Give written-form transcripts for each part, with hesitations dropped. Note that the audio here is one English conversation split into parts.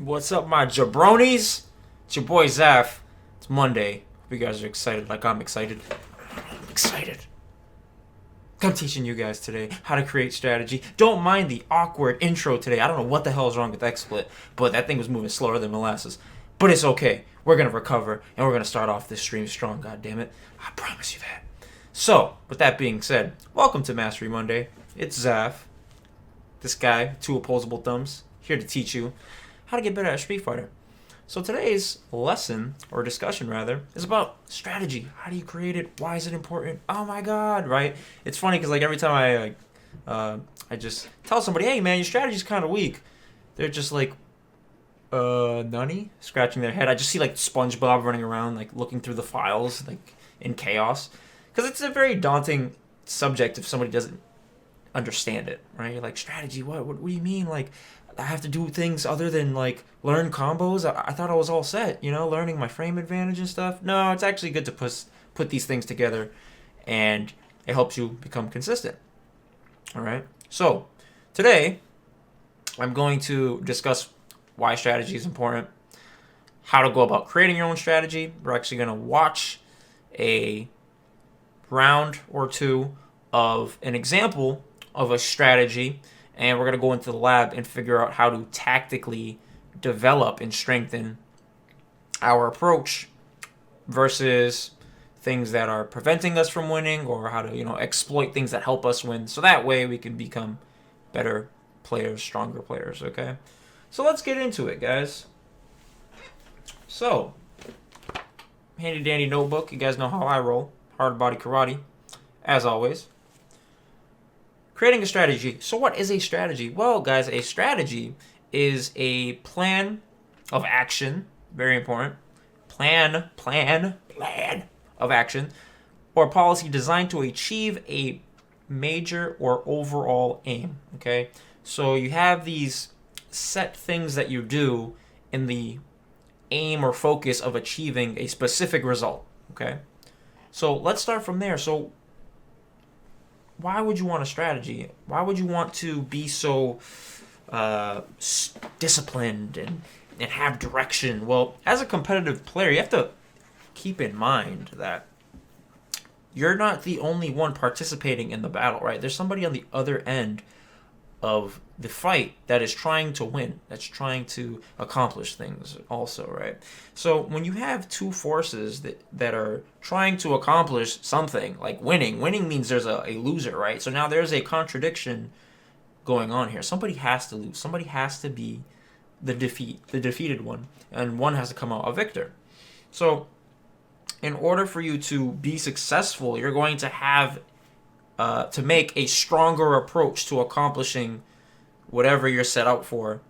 What's up, my jabronis? It's your boy Zaf. It's Monday. Hope you guys are excited like I'm excited. I'm excited. I'm teaching you guys today how to create strategy. Don't mind the awkward intro today. I don't know what the hell is wrong with XSplit, but that thing was moving slower than molasses. But it's okay. We're gonna recover and we're gonna start off this stream strong, god damn it. I promise you that. So, with that being said, welcome to Mastery Monday. It's Zaf, this guy, two opposable thumbs, here to teach you how to get better at Street Fighter. So today's lesson, or discussion rather, is about strategy. How do you create it? Why is it important? Oh my god, right? It's funny because like every time I just tell somebody, hey man, your strategy's kind of weak, they're just like, nunny? Scratching their head. I just see like SpongeBob running around, like looking through the files, like in chaos. Because it's a very daunting subject if somebody doesn't understand it, right? You're like, strategy, what do you mean? Like, I have to do things other than like learn combos. I thought I was all set, learning my frame advantage and stuff. No, it's actually good to put these things together, and it helps you become consistent. All right. So today I'm going to discuss why strategy is important, how to go about creating your own strategy. We're actually going to watch a round or two of an example of a strategy, and we're going to go into the lab and figure out how to tactically develop and strengthen our approach versus things that are preventing us from winning, or how to, exploit things that help us win. So that way we can become better players, stronger players, okay? So let's get into it, guys. So, handy dandy notebook. You guys know how I roll. Hard body karate, as always. Creating a strategy. So what is a strategy? Well, guys, a strategy is a plan of action. Very important. Plan of action, or policy designed to achieve a major or overall aim. Okay? So you have these set things that you do in the aim or focus of achieving a specific result. Okay? So let's start from there. So why would you want a strategy? Why would you want to be so disciplined and have direction? Well, as a competitive player, you have to keep in mind that you're not the only one participating in the battle, right? There's somebody on the other end of the fight that is trying to win, that's trying to accomplish things also, right? So when you have two forces that are trying to accomplish something, like winning means there's a loser, right? So now there's a contradiction going on here. Somebody has to lose. Somebody has to be the defeated one, and one has to come out a victor. So in order for you to be successful, you're going to have to make a stronger approach to accomplishing whatever you're set out for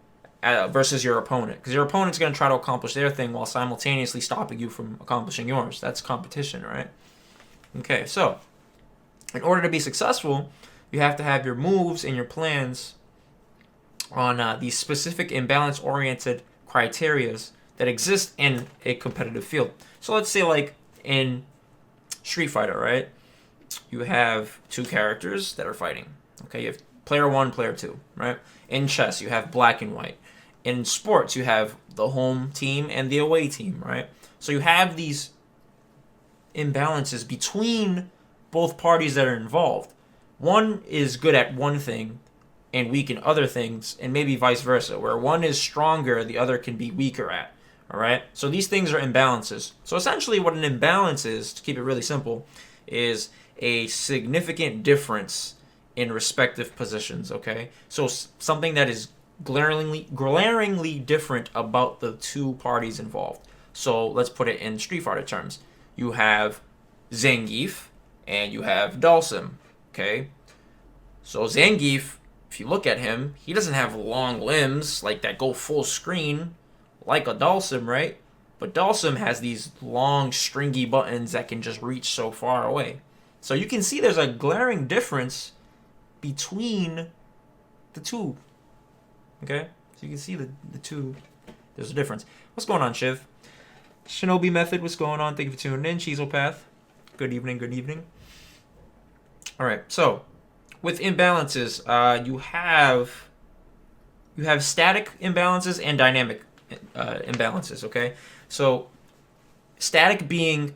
versus your opponent. Because your opponent's going to try to accomplish their thing while simultaneously stopping you from accomplishing yours. That's competition, right? Okay, so in order to be successful, you have to have your moves and your plans on these specific imbalance-oriented criterias that exist in a competitive field. So let's say like in Street Fighter, right? You have two characters that are fighting. Okay, you have player one, player two, right? In chess, you have black and white. In sports, you have the home team and the away team, right? So you have these imbalances between both parties that are involved. One is good at one thing and weak in other things, and maybe vice versa, where one is stronger, the other can be weaker at, all right? So these things are imbalances. So essentially what an imbalance is, to keep it really simple, is a significant difference in respective positions, okay? So something that is glaringly different about the two parties involved. So let's put it in Street Fighter terms. You have Zangief and you have Dhalsim, okay? So Zangief, if you look at him, he doesn't have long limbs like that go full screen like a Dhalsim, right? But Dhalsim has these long stringy buttons that can just reach so far away. So you can see there's a glaring difference between the two. Okay? So you can see the two. There's a difference. What's going on, Shiv? Shinobi Method, what's going on? Thank you for tuning in. Chizopath, good evening, good evening. Alright, so with imbalances, you have static imbalances and dynamic imbalances. Okay, so static being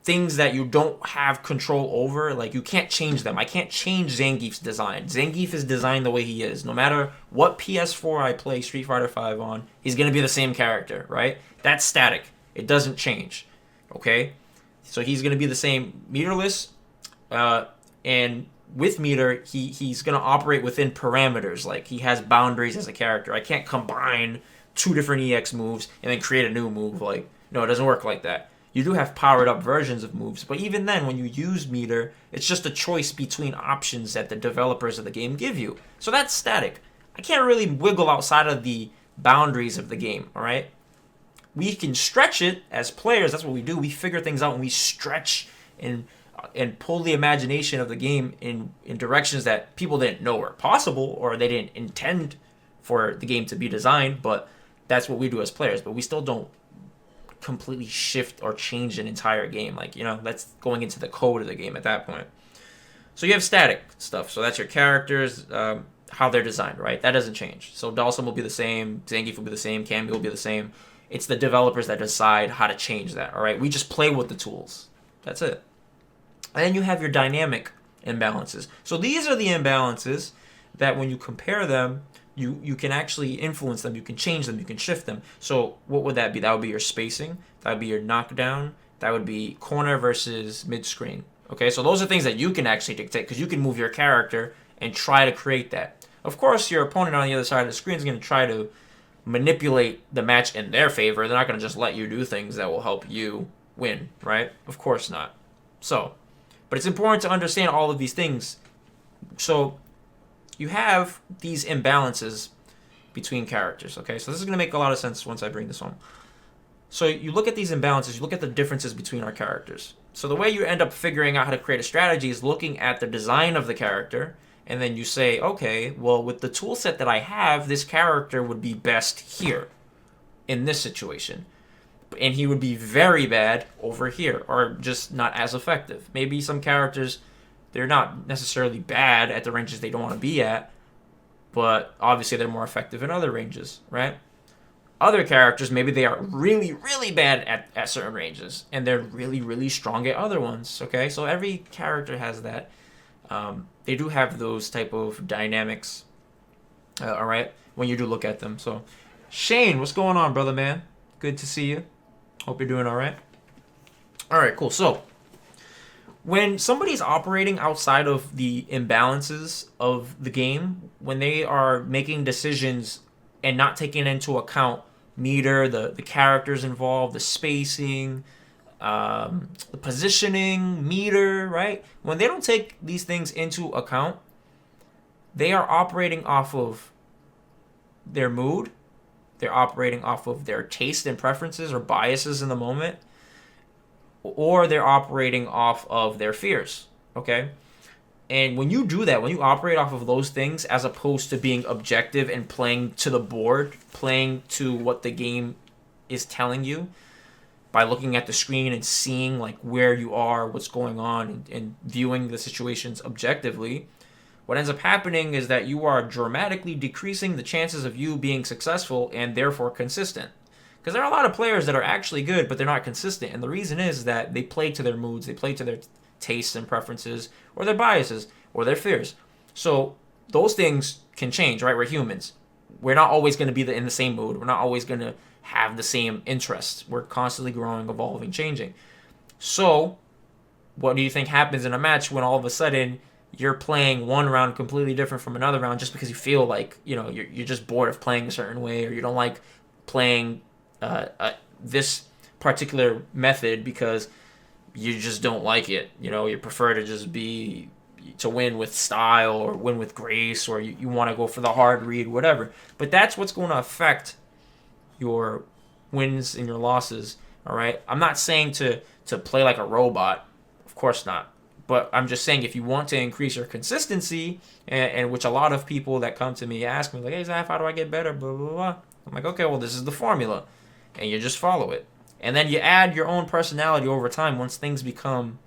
things that you don't have control over, like you can't change them. I can't change Zangief's design. Zangief is designed the way he is. No matter what PS4 I play Street Fighter V on, he's gonna be the same character, right? That's static. It doesn't change. Okay, so he's gonna be the same meterless, and with meter, he's gonna operate within parameters. Like he has boundaries as a character. I can't combine two different EX moves and then create a new move. Like no, it doesn't work like that. You do have powered up versions of moves, but even then, when you use meter, it's just a choice between options that the developers of the game give you. So that's static. I can't really wiggle outside of the boundaries of the game, all right? We can stretch it as players. That's what we do. We figure things out and we stretch and pull the imagination of the game in directions that people didn't know were possible or they didn't intend for the game to be designed, but that's what we do as players. But we still don't completely shift or change an entire game. Like, that's going into the code of the game at that point. So you have static stuff. So that's your characters, how they're designed, right? That doesn't change. So Dhalsim will be the same, Zangief will be the same, Cammy will be the same. It's the developers that decide how to change that, all right? We just play with the tools. That's it. And then you have your dynamic imbalances. So these are the imbalances that when you compare them, you can actually influence them, you can change them, you can shift them. So what would that be? That would be your spacing, that would be your knockdown, that would be corner versus mid-screen. Okay, so those are things that you can actually dictate because you can move your character and try to create that. Of course, your opponent on the other side of the screen is going to try to manipulate the match in their favor. They're not going to just let you do things that will help you win, right? Of course not. So, but it's important to understand all of these things. So you have these imbalances between characters, okay? So this is going to make a lot of sense once I bring this home. So you look at these imbalances, you look at the differences between our characters. So the way you end up figuring out how to create a strategy is looking at the design of the character, and then you say, okay, well, with the tool set that I have, this character would be best here in this situation. And he would be very bad over here, or just not as effective. Maybe some characters, they're not necessarily bad at the ranges they don't want to be at, but obviously they're more effective in other ranges, right? Other characters, maybe they are really, really bad at certain ranges, and they're really, really strong at other ones, okay? So every character has that. They do have those type of dynamics, all right, when you do look at them. So, Shane, what's going on, brother, man? Good to see you. Hope you're doing all right. All right, cool. So, when somebody's operating outside of the imbalances of the game, when they are making decisions and not taking into account meter, the characters involved, the spacing, the positioning, meter, right? When they don't take these things into account, they are operating off of their mood. They're operating off of their taste and preferences or biases in the moment, or they're operating off of their fears, okay? And when you do that, when you operate off of those things as opposed to being objective and playing to the board, playing to what the game is telling you by looking at the screen and seeing like where you are, what's going on, and viewing the situations objectively, what ends up happening is that you are dramatically decreasing the chances of you being successful and therefore consistent. Because there are a lot of players that are actually good, but they're not consistent. And the reason is that they play to their moods, they play to their tastes and preferences, or their biases, or their fears. So those things can change, right? We're humans. We're not always going to be in the same mood. We're not always going to have the same interests. We're constantly growing, evolving, changing. So what do you think happens in a match when all of a sudden you're playing one round completely different from another round just because you feel like, you're just bored of playing a certain way, or you don't like playing this particular method because you just don't like it. You prefer to just to win with style or win with grace, or you want to go for the hard read, whatever. But that's what's going to affect your wins and your losses, all right? I'm not saying to play like a robot. Of course not. But I'm just saying if you want to increase your consistency, and which a lot of people that come to me ask me, like, hey, Zaf, how do I get better, blah, blah, blah. I'm like, okay, well, this is the formula. And you just follow it. And then you add your own personality over time once things become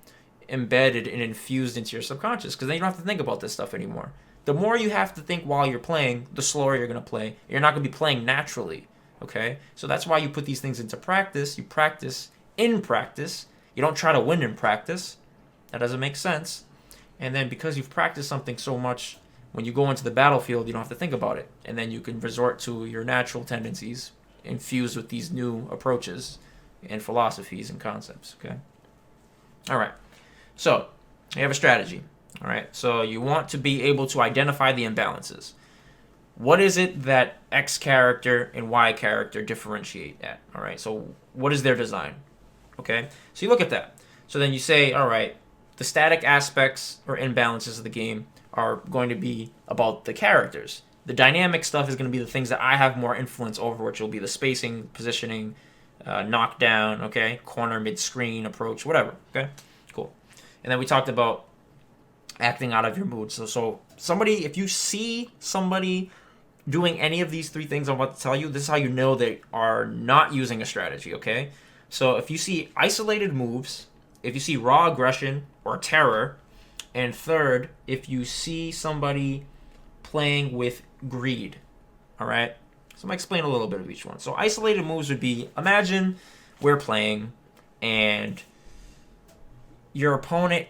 embedded and infused into your subconscious, because then you don't have to think about this stuff anymore. The more you have to think while you're playing, the slower you're going to play. You're not going to be playing naturally. Okay? So that's why you put these things into practice. You practice in practice. You don't try to win in practice. That doesn't make sense. And then because you've practiced something so much, when you go into the battlefield, you don't have to think about it. And then you can resort to your natural tendencies infused with these new approaches and philosophies and concepts. Okay? All right. So you have a strategy. All right. So you want to be able to identify the imbalances. What is it that X character and Y character differentiate at? All right. So what is their design? Okay. So you look at that. So then you say, all right, the static aspects or imbalances of the game are going to be about the characters. The dynamic stuff is going to be the things that I have more influence over, which will be the spacing, positioning, knockdown, okay, corner, mid-screen, approach, whatever, okay, cool. And then we talked about acting out of your mood. So somebody, if you see somebody doing any of these three things I'm about to tell you, this is how you know they are not using a strategy, okay? So if you see isolated moves, if you see raw aggression or terror, and third, if you see somebody playing with greed, all right? So I'm going to explain a little bit of each one. So isolated moves would be, imagine we're playing and your opponent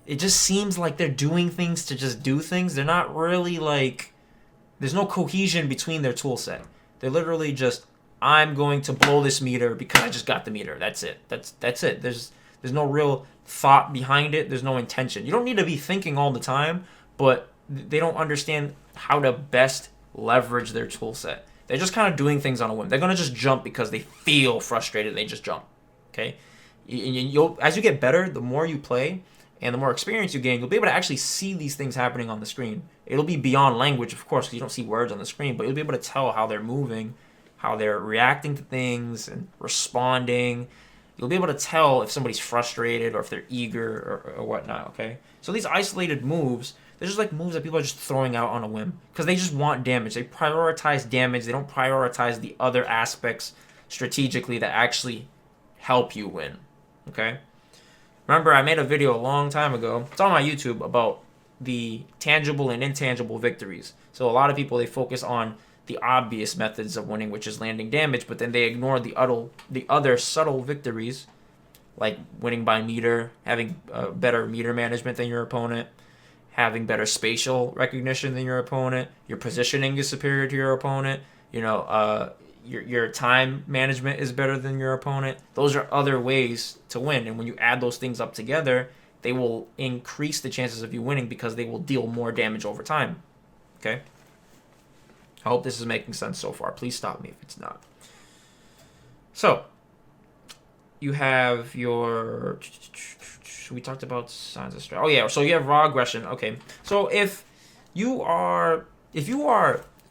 it just seems like they're doing things to just do things. They're not really like, there's no cohesion between their tool set. They're literally just, I'm going to blow this meter because I just got the meter. That's it. That's it. There's no real thought behind it. There's no intention. You don't need to be thinking all the time, but they don't understand how to best leverage their tool set. They're just kind of doing things on a whim. They're going to just jump because they feel frustrated and they just jump. Okay? As you get better, the more you play and the more experience you gain, you'll be able to actually see these things happening on the screen. It'll be beyond language, of course, because you don't see words on the screen, but you'll be able to tell how they're moving, how they're reacting to things and responding. You'll be able to tell if somebody's frustrated or if they're eager or whatnot, okay? So these isolated moves, they're just like moves that people are just throwing out on a whim because they just want damage. They prioritize damage. They don't prioritize the other aspects strategically that actually help you win, okay? Remember, I made a video a long time ago. It's on my YouTube about the tangible and intangible victories. So a lot of people, they focus on the obvious methods of winning, which is landing damage, but then they ignore the other subtle victories, like winning by meter, having better meter management than your opponent, having better spatial recognition than your opponent, your positioning is superior to your opponent, your time management is better than your opponent. Those are other ways to win, and when you add those things up together, they will increase the chances of you winning because they will deal more damage over time. Okay? I hope this is making sense so far. Please stop me if it's not. So, you have your... We talked about signs of stress. Oh yeah, so you have raw aggression. Okay. So if you are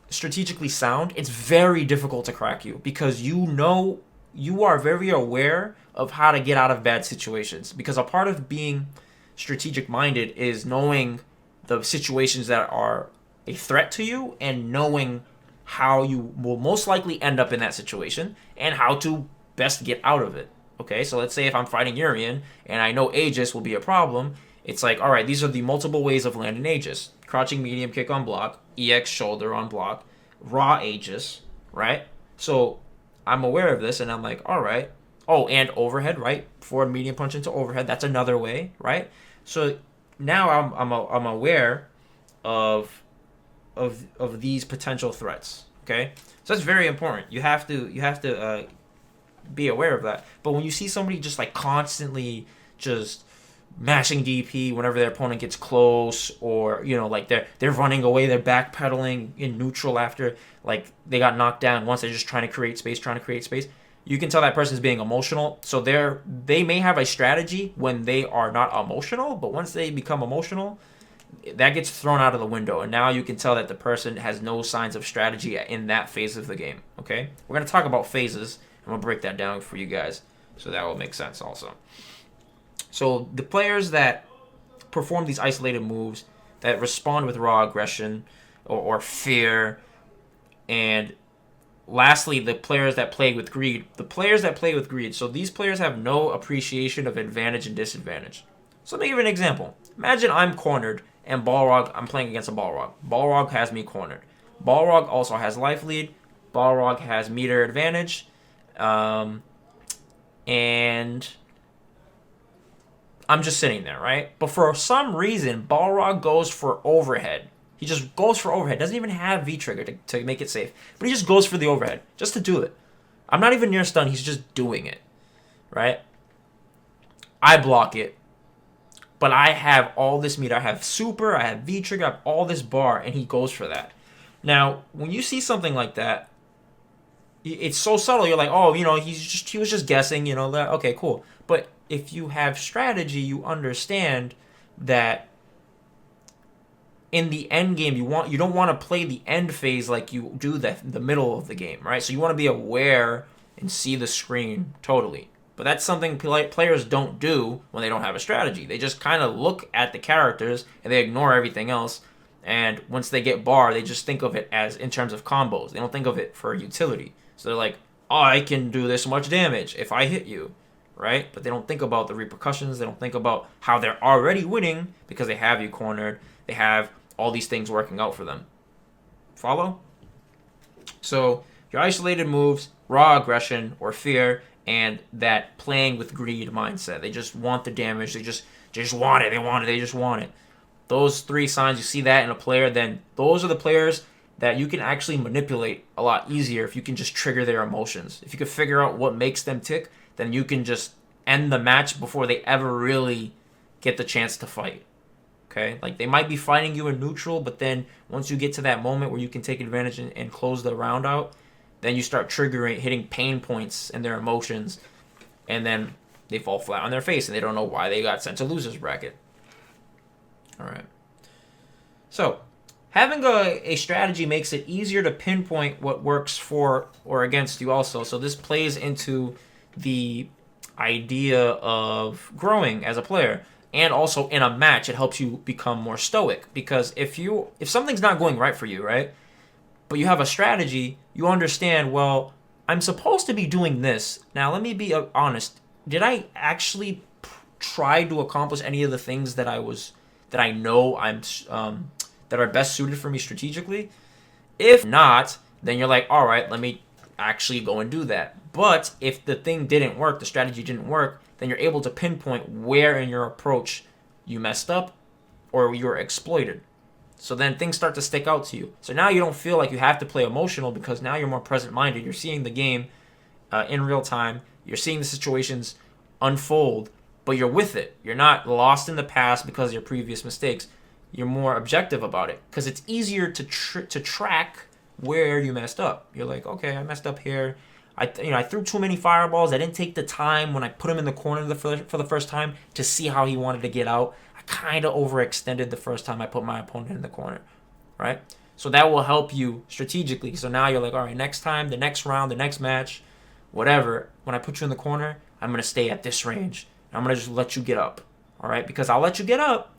strategically sound, it's very difficult to crack you because you are very aware of how to get out of bad situations. Because a part of being strategic minded is knowing the situations that are a threat to you and knowing how you will most likely end up in that situation and how to best get out of it. Okay, so let's say if I'm fighting Urian and I know Aegis will be a problem, it's like, all right, these are the multiple ways of landing Aegis. Crouching medium kick on block, EX shoulder on block, raw Aegis, right? So I'm aware of this and I'm like, all right. Oh, and overhead, right? Forward medium punch into overhead, that's another way, right? So now I'm aware of these potential threats, okay? So that's very important. You have to be aware of that. But when you see somebody just like constantly just mashing DP whenever their opponent gets close, or like they're running away, they're backpedaling in neutral after like they got knocked down, once they're just trying to create space, you can tell that person's being emotional. So they may have a strategy when they are not emotional, but once they become emotional, that gets thrown out of the window, and now you can tell that the person has no signs of strategy in that phase of the game. Okay, we're going to talk about phases. I'm going to break that down for you guys so that will make sense also. So the players that perform these isolated moves, that respond with raw aggression or fear, and lastly, the players that play with greed. So these players have no appreciation of advantage and disadvantage. So let me give you an example. Imagine I'm cornered and I'm playing against a Balrog. Balrog has me cornered. Balrog also has life lead. Balrog has meter advantage, and I'm just sitting there, right? But for some reason, Balrog goes for overhead. He just goes for overhead. Doesn't even have V-trigger to make it safe. But he just goes for the overhead, just to do it. I'm not even near stun. He's just doing it, right? I block it. But I have all this meter. I have super, I have V-trigger, I have all this bar, and he goes for that. Now, when you see something like that, it's so subtle. You're like, oh, he was just guessing, okay, cool. But if you have strategy, you understand that in the end game, you don't want to play the end phase like you do the middle of the game, right? So you want to be aware and see the screen totally. But that's something players don't do when they don't have a strategy. They just kind of look at the characters and they ignore everything else. And once they get bar, they just think of it as in terms of combos. They don't think of it for utility. So they're like, oh, I can do this much damage if I hit you, right? But they don't think about the repercussions. They don't think about how they're already winning because they have you cornered. They have all these things working out for them. Follow? So your isolated moves, raw aggression or fear, and that playing with greed mindset. They just want the damage. They just want it. They just want it. Those three signs, you see that in a player, then those are the players that you can actually manipulate a lot easier if you can just trigger their emotions. If you can figure out what makes them tick, then you can just end the match before they ever really get the chance to fight. Okay? Like, they might be fighting you in neutral, but then once you get to that moment where you can take advantage and close the round out, then you start hitting pain points in their emotions, and then they fall flat on their face, and they don't know why they got sent to loser's bracket. All right. So, having a strategy makes it easier to pinpoint what works for or against you also. So this plays into the idea of growing as a player. And also in a match, it helps you become more stoic. Because if something's not going right for you, right? But you have a strategy, you understand, well, I'm supposed to be doing this. Now, let me be honest. Did I actually try to accomplish any of the things that I know that are best suited for me strategically? If not, then you're like, all right, let me actually go and do that. But if the thing didn't work, the strategy didn't work, then you're able to pinpoint where in your approach you messed up or you were exploited. So then things start to stick out to you. So now you don't feel like you have to play emotional because now you're more present-minded. You're seeing the game in real time. You're seeing the situations unfold, but you're with it. You're not lost in the past because of your previous mistakes. You're more objective about it because it's easier to track where you messed up. You're like, okay, I messed up here. I threw too many fireballs. I didn't take the time when I put him in the corner for the first time to see how he wanted to get out. I kind of overextended the first time I put my opponent in the corner, right? So that will help you strategically. So now you're like, all right, next time, the next round, the next match, whatever, when I put you in the corner, I'm going to stay at this range. I'm going to just let you get up, all right? Because I'll let you get up.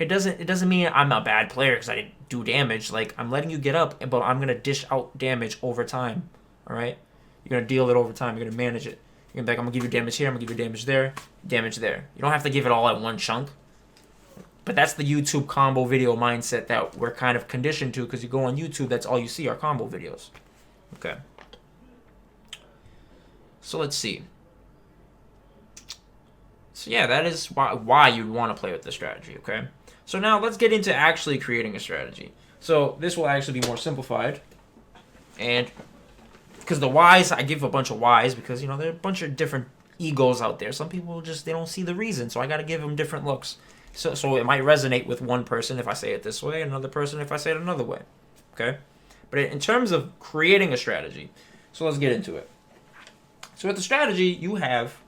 It doesn't mean I'm a bad player because I didn't do damage. Like, I'm letting you get up, but I'm going to dish out damage over time, all right? You're going to deal it over time. You're going to manage it. You're going to be like, I'm going to give you damage here. I'm going to give you damage there. Damage there. You don't have to give it all at one chunk. But that's the YouTube combo video mindset that we're kind of conditioned to because you go on YouTube, that's all you see are combo videos. Okay. So let's see. So yeah, that is why you'd want to play with the strategy, okay? So now let's get into actually creating a strategy. So this will actually be more simplified. And because the whys, I give a bunch of whys because, there are a bunch of different egos out there. Some people they don't see the reason, so I got to give them different looks. So it might resonate with one person if I say it this way, another person if I say it another way, okay? But in terms of creating a strategy, so let's get into it. So with the strategy, you have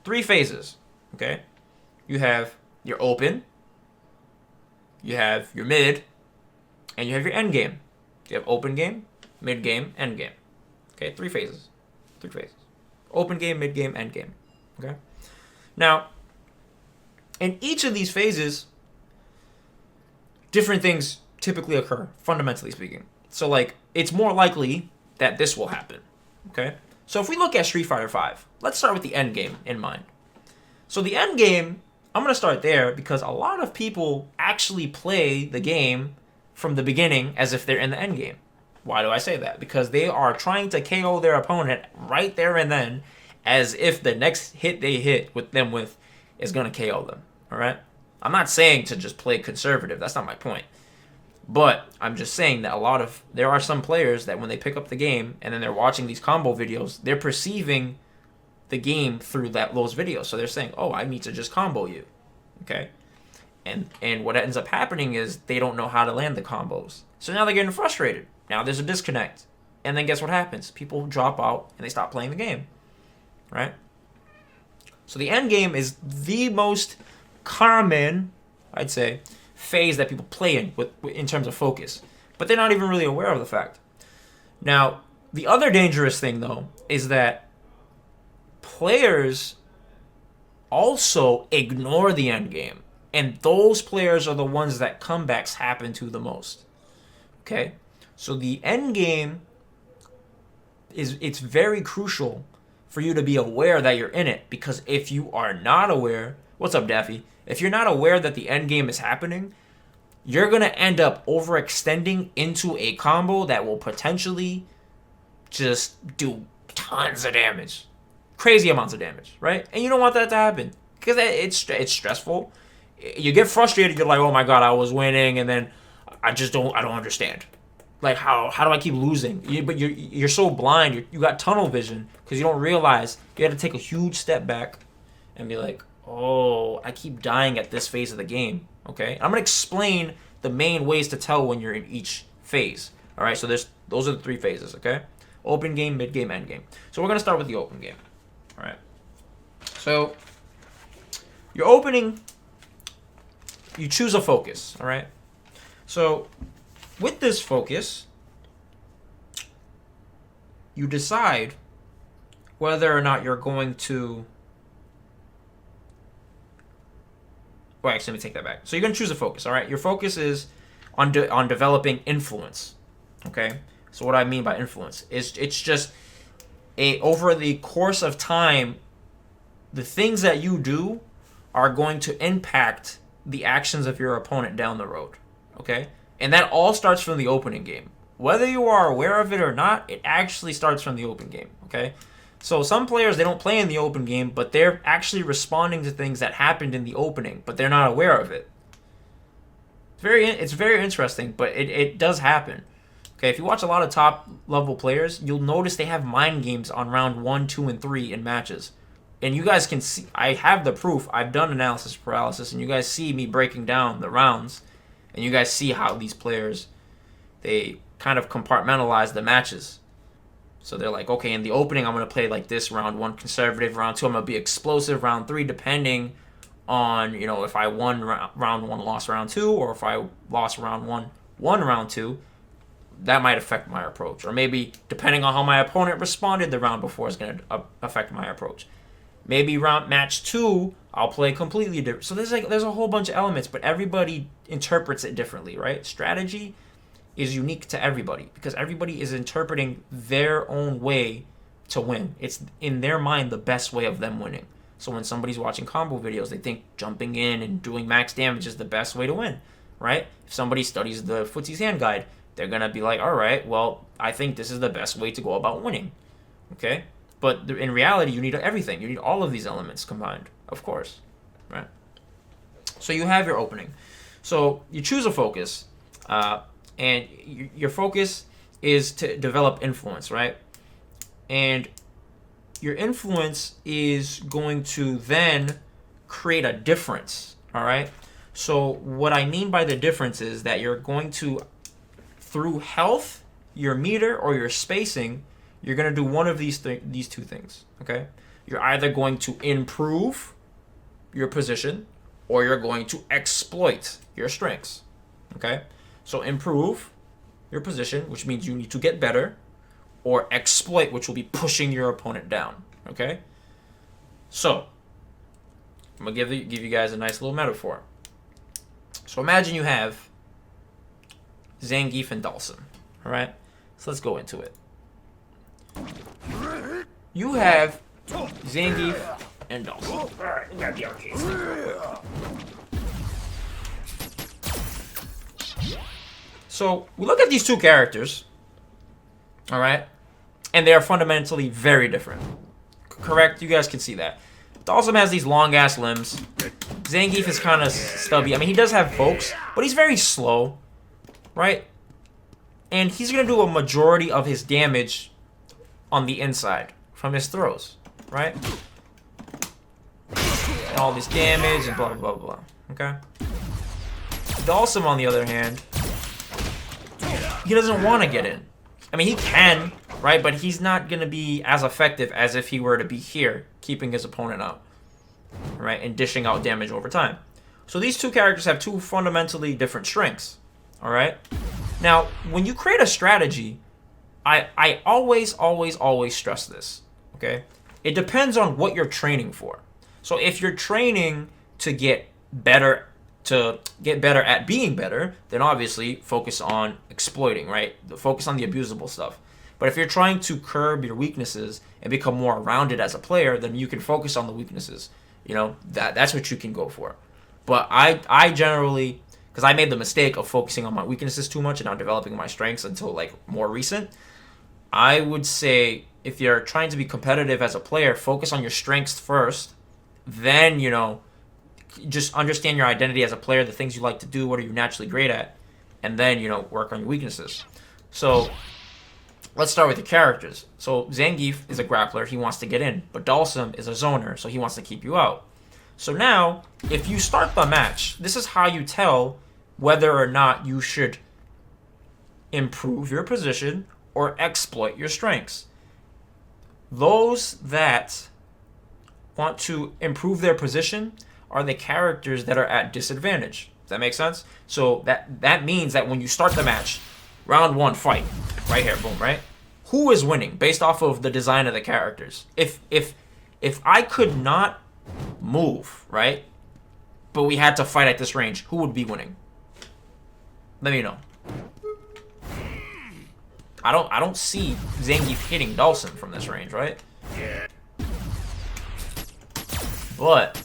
3 phases, okay? You have your open, you have your mid, and you have your end game. You have open game, mid game, end game. Okay, 3 phases. 3 phases. Open game, mid game, end game. Okay? Now, in each of these phases, different things typically occur, fundamentally speaking. So, it's more likely that this will happen. Okay? So if we look at Street Fighter V, let's start with the end game in mind. So the end game, I'm going to start there because a lot of people actually play the game from the beginning as if they're in the end game. Why do I say that? Because they are trying to KO their opponent right there and then, as if the next hit they hit with them with is going to KO them. All right? I'm not saying to just play conservative. That's not my point. But I'm just saying that there are some players that when they pick up the game and then they're watching these combo videos, they're perceiving the game through those videos. So they're saying, oh, I need to just combo you. Okay? And what ends up happening is they don't know how to land the combos. So now they're getting frustrated. Now there's a disconnect. And then guess what happens? People drop out and they stop playing the game. Right? So the end game is the most common, I'd say, phase that people play in terms of focus. But they're not even really aware of the fact. Now, the other dangerous thing, though, is that players also ignore the end game. And those players are the ones that comebacks happen to the most. Okay? So the end game it's very crucial for you to be aware that you're in it. Because if you are not aware, what's up, Daffy? If you're not aware that the end game is happening, you're going to end up overextending into a combo that will potentially just do tons of damage. Crazy amounts of damage, right? And you don't want that to happen because it's stressful. You get frustrated. You're like, oh my God, I was winning. And then I don't understand. Like, how do I keep losing? But you're so blind. You got tunnel vision because you don't realize you got to take a huge step back and be like, oh, I keep dying at this phase of the game. Okay, I'm gonna explain the main ways to tell when you're in each phase. All right, so those are the 3 phases. Okay, open game, mid game, end game. So we're gonna start with the open game. All right. So your opening, you choose a focus. All right. So with this focus, you decide whether or not you're going to. Well, actually, let me take that back. So you're going to choose a focus, all right? Your focus is on developing influence, okay? So what I mean by influence is it's just over the course of time, the things that you do are going to impact the actions of your opponent down the road, okay? And that all starts from the opening game. Whether you are aware of it or not, it actually starts from the open game, okay? So some players, they don't play in the open game, but they're actually responding to things that happened in the opening, but they're not aware of it. It's very interesting, but it does happen. Okay, if you watch a lot of top level players, you'll notice they have mind games on round 1, 2, and 3 in matches. And you guys can see, I have the proof. I've done analysis paralysis, and you guys see me breaking down the rounds, and you guys see how these players, they kind of compartmentalize the matches. So they're like, okay, in the opening, I'm going to play like this. Round 1, conservative. Round 2, I'm going to be explosive. Round 3, depending on, if I won round 1, lost round 2, or if I lost round 1, won round 2, that might affect my approach. Or maybe, depending on how my opponent responded the round before, is going to affect my approach. Maybe match 2, I'll play completely different. So there's a whole bunch of elements, but everybody interprets it differently, right? Strategy is unique to everybody because everybody is interpreting their own way to win. It's in their mind the best way of them winning. So when somebody's watching combo videos, they think jumping in and doing max damage is the best way to win, right? If somebody studies the Footsie's Hand Guide, they're going to be like, all right, well, I think this is the best way to go about winning, okay? But in reality, you need everything. You need all of these elements combined, of course, right? So you have your opening. So you choose a focus, and your focus is to develop influence, right? And your influence is going to then create a difference, all right? So what I mean by the difference is that you're going to, through health, your meter, or your spacing, you're going to do one of these 2 things, okay? You're either going to improve your position or you're going to exploit your strengths, okay? So improve your position, which means you need to get better, or exploit, which will be pushing your opponent down, okay? So I'm going to give you guys a nice little metaphor. So imagine you have Zangief and Dawson, all right? So let's go into it. You have Zangief and Dawson. All right, we got the arcades. So we look at these 2 characters, All right, and they are fundamentally very different. Correct? You guys can see that. Dalsum has these long ass limbs. Zangief is kind of stubby. I mean, he does have pokes, but he's very slow, right? And he's gonna do a majority of his damage on the inside from his throws, right? And all this damage and blah blah blah. Okay. Dalsum, on the other hand, he doesn't want to get in. I mean, he can, right? But he's not gonna be as effective as if he were to be here, keeping his opponent out, right, and dishing out damage over time. So these two characters have two fundamentally different strengths. All right. Now, when you create a strategy, I always stress this, okay? It depends on what you're training for. So if you're training to get better at being better, then obviously focus on exploiting, right? Focus on the abusable stuff. But if you're trying to curb your weaknesses and become more rounded as a player, then you can focus on the weaknesses. You know, that's what you can go for. But I generally, because I made the mistake of focusing on my weaknesses too much and not developing my strengths until like more recent, I would say if you're trying to be competitive as a player, focus on your strengths first. Then, you know, just understand your identity as a player, the things you like to do, what are you naturally great at, and then, you know, work on your weaknesses. So let's start with the characters. So Zangief is a grappler, he wants to get in, but Dalsum is a zoner, so he wants to keep you out. So now, if you start the match, this is how you tell whether or not you should improve your position or exploit your strengths. Those that want to improve their position are the characters that are at disadvantage. Does that make sense? So that means that when you start the match, round one fight, right here, boom, right? Who is winning based off of the design of the characters? If I could not move, right, but we had to fight at this range, who would be winning? Let me know. I don't see Zangief hitting Dalsum from this range, right? But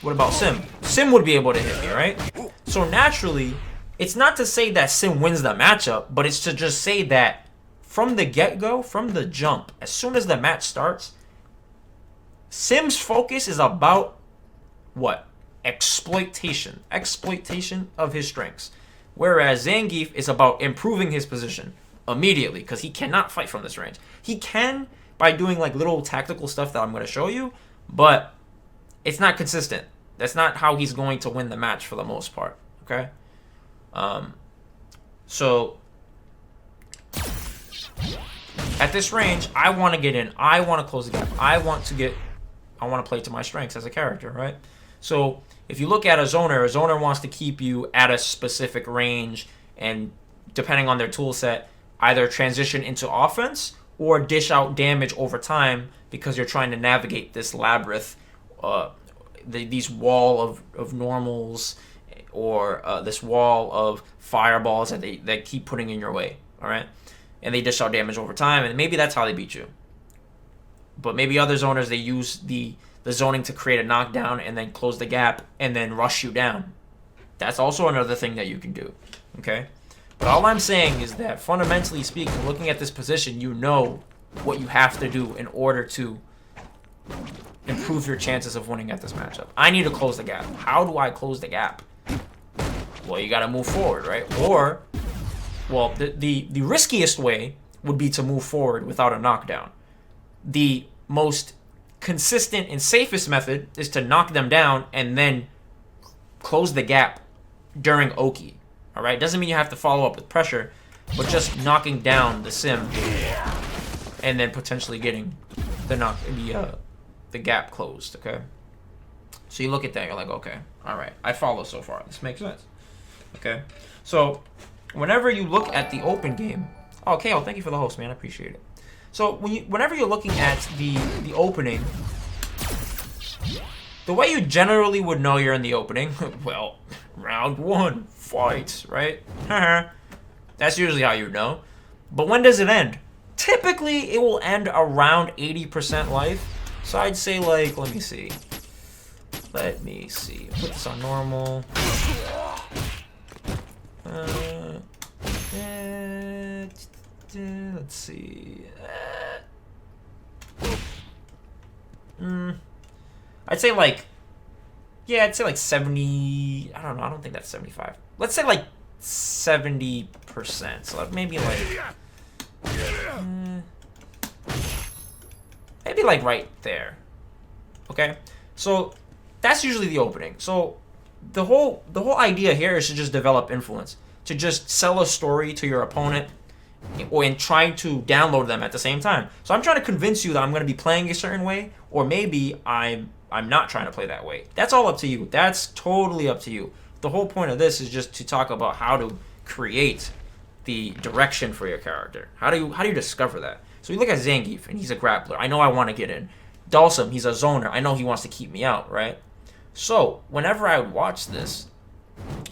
what about Sim? Sim would be able to hit me, right? So naturally, it's not to say that Sim wins the matchup, but it's to just say that from the get-go, from the jump, as soon as the match starts, Sim's focus is about what? Exploitation of his strengths. Whereas Zangief is about improving his position immediately because he cannot fight from this range. He can by doing like little tactical stuff that I'm going to show you, but it's not consistent. That's not how he's going to win the match for the most part, okay? So at this range, I want to get in. I want to close the gap. I want to play to my strengths as a character, right? So if you look at a zoner wants to keep you at a specific range and depending on their tool set, either transition into offense or dish out damage over time because you're trying to navigate this labyrinth, these wall of normals or this wall of fireballs that they keep putting in your way, all right? And they dish out damage over time, and maybe that's how they beat you. But maybe other zoners, they use the zoning to create a knockdown and then close the gap and then rush you down. That's also another thing that you can do, okay? But all I'm saying is that fundamentally speaking, looking at this position, you know what you have to do in order to improve your chances of winning at this matchup. I need to close the gap. How do I close the gap? Well, you got to move forward, right? Or, well, the riskiest way would be to move forward without a knockdown. The most consistent and safest method is to knock them down and then close the gap during Oki. All right, doesn't mean you have to follow up with pressure, but just knocking down the Sim and then potentially getting the gap closed. Okay, so you look at that, you're like, okay, all right, I follow so far. This makes sense. Okay, so whenever you look at the open game, oh, Kale, thank you for the host, man, I appreciate it. So whenever you're looking at the opening, the way you generally would know you're in the opening, well, round one, fight, right? That's usually how you know. But when does it end? Typically, it will end around 80% life. So I'd say, like, let me see. Put this on normal. let's see. I'd say like, yeah, I'd say like 70. I don't know. I don't think that's 75. Let's say like 70%. So like maybe like, maybe like right there. Okay. So that's usually the opening. So the whole idea here is to just develop influence, to just sell a story to your opponent, and trying to download them at the same time. So I'm trying to convince you that I'm going to be playing a certain way, or maybe I'm not trying to play that way. That's all up to you. That's totally up to you. The whole point of this is just to talk about how to create the direction for your character. How do you discover that? So you look at Zangief, and he's a grappler. I know I want to get in. Dalsum, he's a zoner. I know he wants to keep me out, right? So whenever I would watch this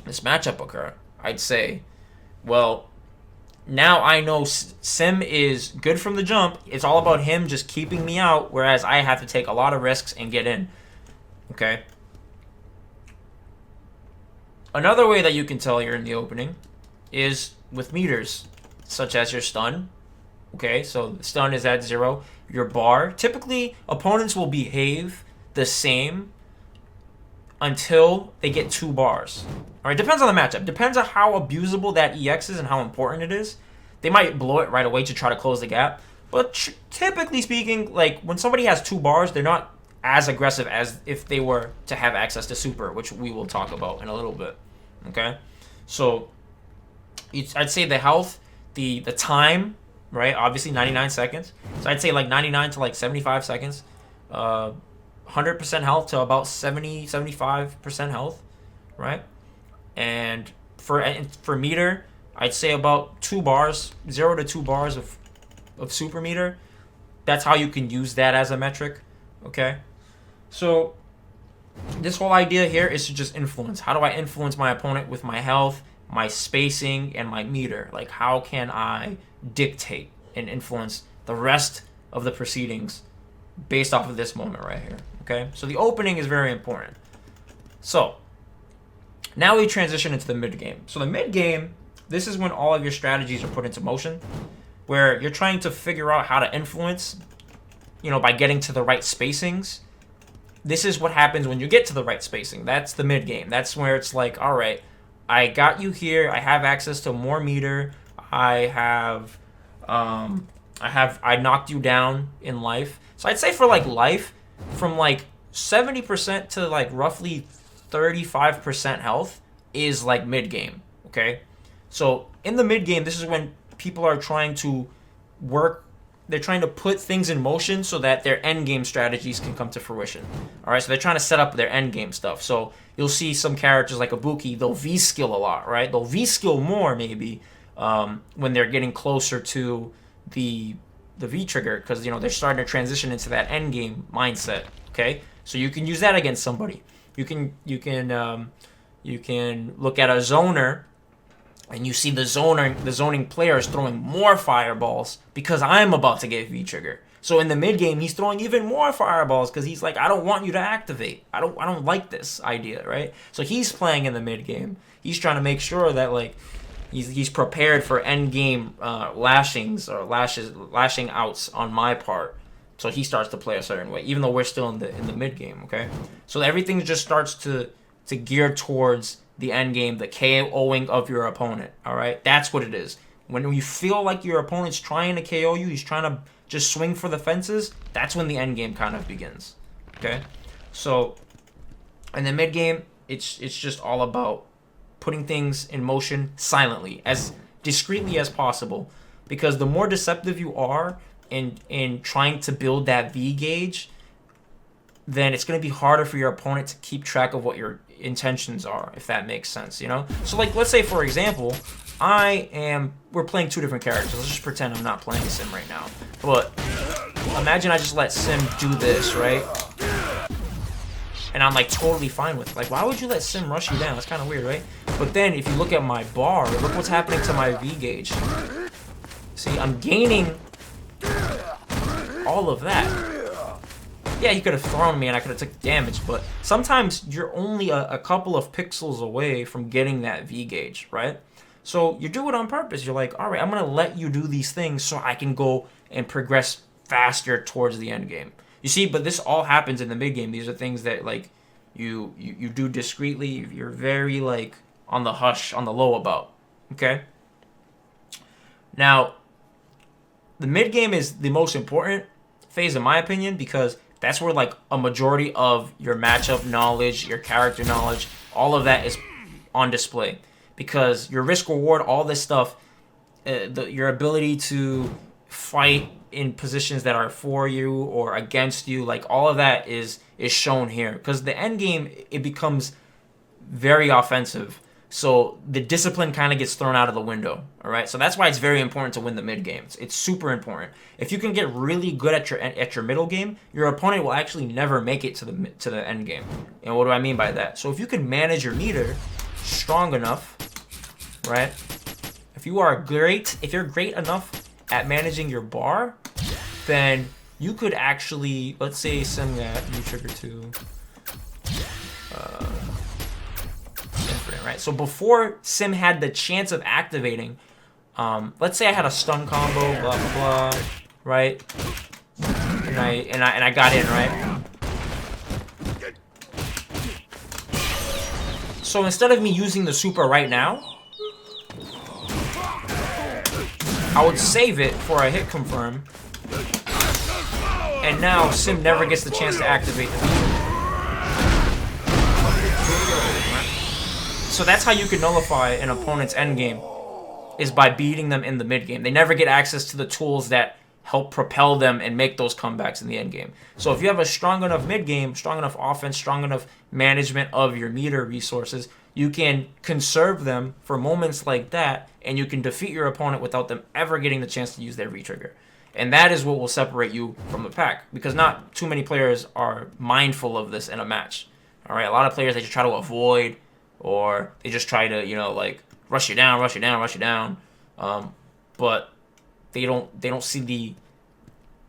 matchup occur, I'd say, well, now I know Sim is good from the jump. It's all about him just keeping me out, whereas I have to take a lot of risks and get in. Okay? Another way that you can tell you're in the opening is with meters, such as your stun. Okay, so the stun is at 0. Your bar. Typically, opponents will behave the same until they get 2 bars. All right, depends on the matchup. Depends on how abusable that EX is and how important it is. They might blow it right away to try to close the gap. But typically speaking, like when somebody has 2 bars, they're not as aggressive as if they were to have access to super, which we will talk about in a little bit. Okay, so I'd say the health, the time, right? Obviously 99 seconds. So I'd say like 99 to like 75 seconds. 100% health to about 75% health, right? And for meter, I'd say about 2 bars, 0 to 2 bars of super meter. That's how you can use that as a metric, okay? So this whole idea here is to just influence. How do I influence my opponent with my health, my spacing, and my meter? Like, how can I dictate and influence the rest of the proceedings based off of this moment right here, okay? So the opening is very important. So now we transition into the mid game. So the mid game, this is when all of your strategies are put into motion, where you're trying to figure out how to influence, by getting to the right spacings. This is what happens when you get to the right spacing. That's the mid game. That's where it's like, all right, I got you here. I have access to more meter. I knocked you down in life. So I'd say for like life, from like 70% to like roughly 35% health is like mid game. Okay, so in the mid game, this is when people are trying to work. They're trying to put things in motion so that their end game strategies can come to fruition. All right, so they're trying to set up their end game stuff. So you'll see some characters like Ibuki, they'll V-skill a lot, right? They'll V-skill more maybe when they're getting closer to the V-trigger, because they're starting to transition into that end game mindset. Okay, so you can use that against somebody. You can look at a zoner, and you see the zoning players throwing more fireballs because I'm about to get V-trigger. So in the mid game, he's throwing even more fireballs because he's like, I don't want you to activate. I don't like this idea, right? So he's playing in the mid game. He's trying to make sure that like he's prepared for end game lashings or lashing outs on my part. So he starts to play a certain way, even though we're still in the mid game. Okay, so everything just starts to gear towards the end game, the KOing of your opponent. All right, that's what it is. When you feel like your opponent's trying to KO you, he's trying to just swing for the fences. That's when the end game kind of begins. Okay, so in the mid game, it's just all about putting things in motion silently, as discreetly as possible, because the more deceptive you are in trying to build that V gauge, then it's going to be harder for your opponent to keep track of what your intentions are, if that makes sense, So like, let's say for example, we're playing 2 different characters. Let's just pretend I'm not playing Sim right now. But imagine I just let Sim do this, right? And I'm like totally fine with it. Like, why would you let Sim rush you down? That's kind of weird, right? But then if you look at my bar, look what's happening to my V gauge. See, I'm gaining all of that. Yeah, he could have thrown me and I could have took damage, but sometimes you're only a couple of pixels away from getting that V gauge, right? So you do it on purpose. You're like, all right, I'm gonna let you do these things so I can go and progress faster towards the end game. You see, but this all happens in the mid game. These are things that like you do discreetly. You're very like on the hush, on the low about. Okay. Now, the mid game is the most important phase in my opinion because that's where like a majority of your matchup knowledge, your character knowledge, all of that is on display. Because your risk reward, all this stuff, your ability to fight in positions that are for you or against you, like all of that is shown here. Because the end game, it becomes very offensive. So the discipline kind of gets thrown out of the window. All right. So that's why it's very important to win the mid games. It's super important. If you can get really good at your middle game, your opponent will actually never make it to the end game. And what do I mean by that? So if you can manage your meter strong enough, right? If you're great enough at managing your bar, then you could actually, let's say Sim got trigger 2. Infinite, right? So before Sim had the chance of activating, let's say I had a stun combo, blah blah blah, right? And I got in, right? So instead of me using the super right now, I would save it for a hit confirm. And now Sim never gets the chance to activate the feature. So that's how you can nullify an opponent's endgame, is by beating them in the mid game. They never get access to the tools that help propel them and make those comebacks in the end game. So if you have a strong enough mid game, strong enough offense, strong enough management of your meter resources, you can conserve them for moments like that, and you can defeat your opponent without them ever getting the chance to use their V-trigger. And that is what will separate you from the pack, because not too many players are mindful of this in a match. All right, a lot of players, they just try to avoid, or they just try to, like rush you down. But they don't see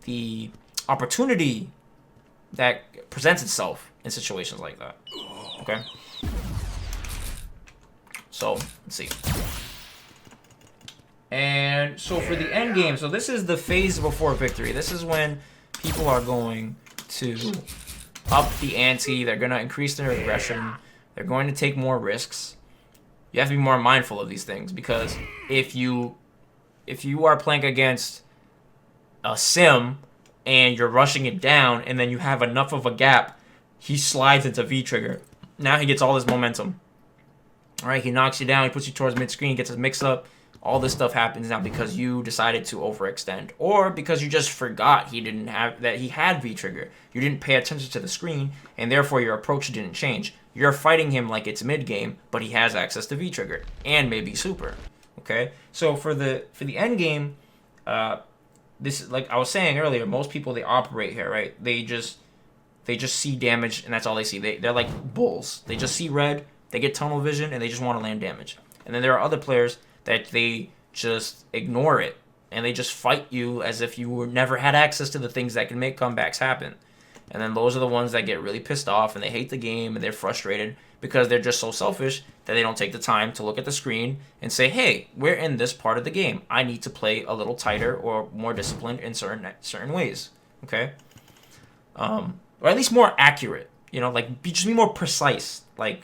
the opportunity that presents itself in situations like that. Okay. So let's see. And so for the end game, so this is the phase before victory. This is when people are going to up the ante. They're going to increase their aggression. They're going to take more risks. You have to be more mindful of these things, because if you are playing against a Sim and you're rushing it down and then you have enough of a gap, he slides into V-trigger. Now he gets all this momentum. All right, he knocks you down, he puts you towards mid-screen, gets a mix-up. All this stuff happens now because you decided to overextend, or because you just forgot he had V-trigger. You didn't pay attention to the screen, and therefore your approach didn't change. You're fighting him like it's mid-game, but he has access to V-trigger and maybe super. Okay, so for the end game, this, like I was saying earlier, most people, they operate here, right? They just see damage, and that's all they see. They're like bulls. They just see red, they get tunnel vision, and they just want to land damage. And then there are other players that they just ignore it, and they just fight you as if you never had access to the things that can make comebacks happen. And then those are the ones that get really pissed off, and they hate the game, and they're frustrated because they're just so selfish that they don't take the time to look at the screen and say, hey, we're in this part of the game. I need to play a little tighter or more disciplined in certain ways, okay? Or at least more accurate, like just be more precise. Like,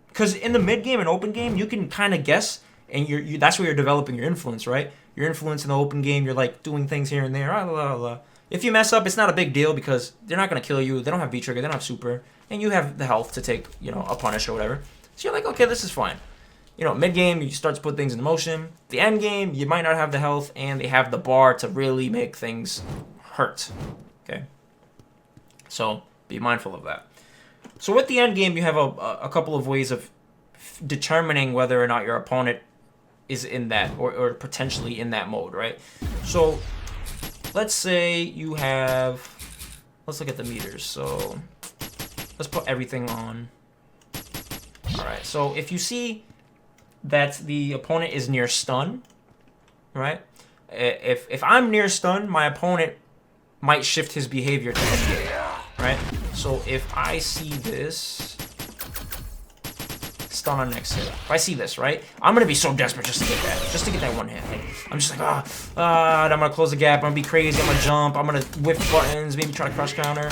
because in the mid game and open game, you can kind of guess, and that's where you're developing your influence, right? Your influence in the open game, you're like doing things here and there, blah, blah, blah. If you mess up, it's not a big deal because they're not going to kill you. They don't have V-trigger. They don't have super. And you have the health to take, a punish or whatever. So you're like, okay, this is fine. Mid-game, you start to put things into motion. The end game, you might not have the health, and they have the bar to really make things hurt. Okay? So be mindful of that. So with the end game, you have a couple of ways of determining whether or not your opponent is in that, or potentially in that mode, right? So let's say you have, let's look at the meters. So let's put everything on. All right, so if you see that the opponent is near stun, right? If I'm near stun, my opponent might shift his behavior to endgame, right? So if I see this, stun on next hit. If I see this, right, I'm gonna be so desperate just to get that one hit. Like, I'm just like, and I'm gonna close the gap. I'm gonna be crazy. I'm gonna jump. I'm gonna whip buttons. Maybe try to crush counter.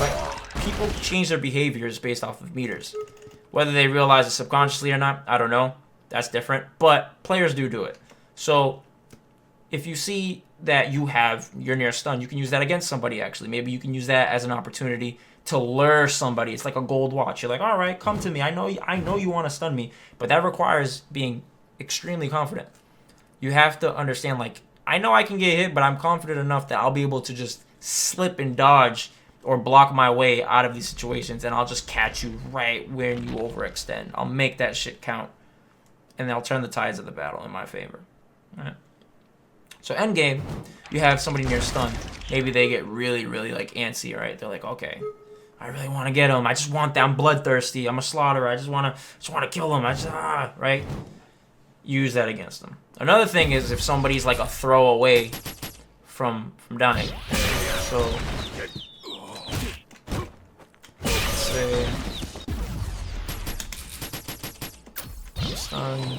Right? People change their behaviors based off of meters. Whether they realize it subconsciously or not, I don't know. That's different. But players do it. So if you see that you're near stun, you can use that against somebody, actually. Maybe you can use that as an opportunity to lure somebody. It's like a gold watch. You're like, all right, come to me. I know you want to stun me, but that requires being extremely confident. You have to understand, like, I know I can get hit, but I'm confident enough that I'll be able to just slip and dodge or block my way out of these situations, and I'll just catch you right when you overextend. I'll make that shit count, and I'll turn the tides of the battle in my favor. All right. So Endgame, you have somebody near stun. Maybe they get really, really like antsy, right? They're like, okay, I really want to get him. I just want that. I'm bloodthirsty. I'm a slaughterer. I just want to kill him. Right? Use that against them. Another thing is if somebody's like a throw away from dying. So let's say stun.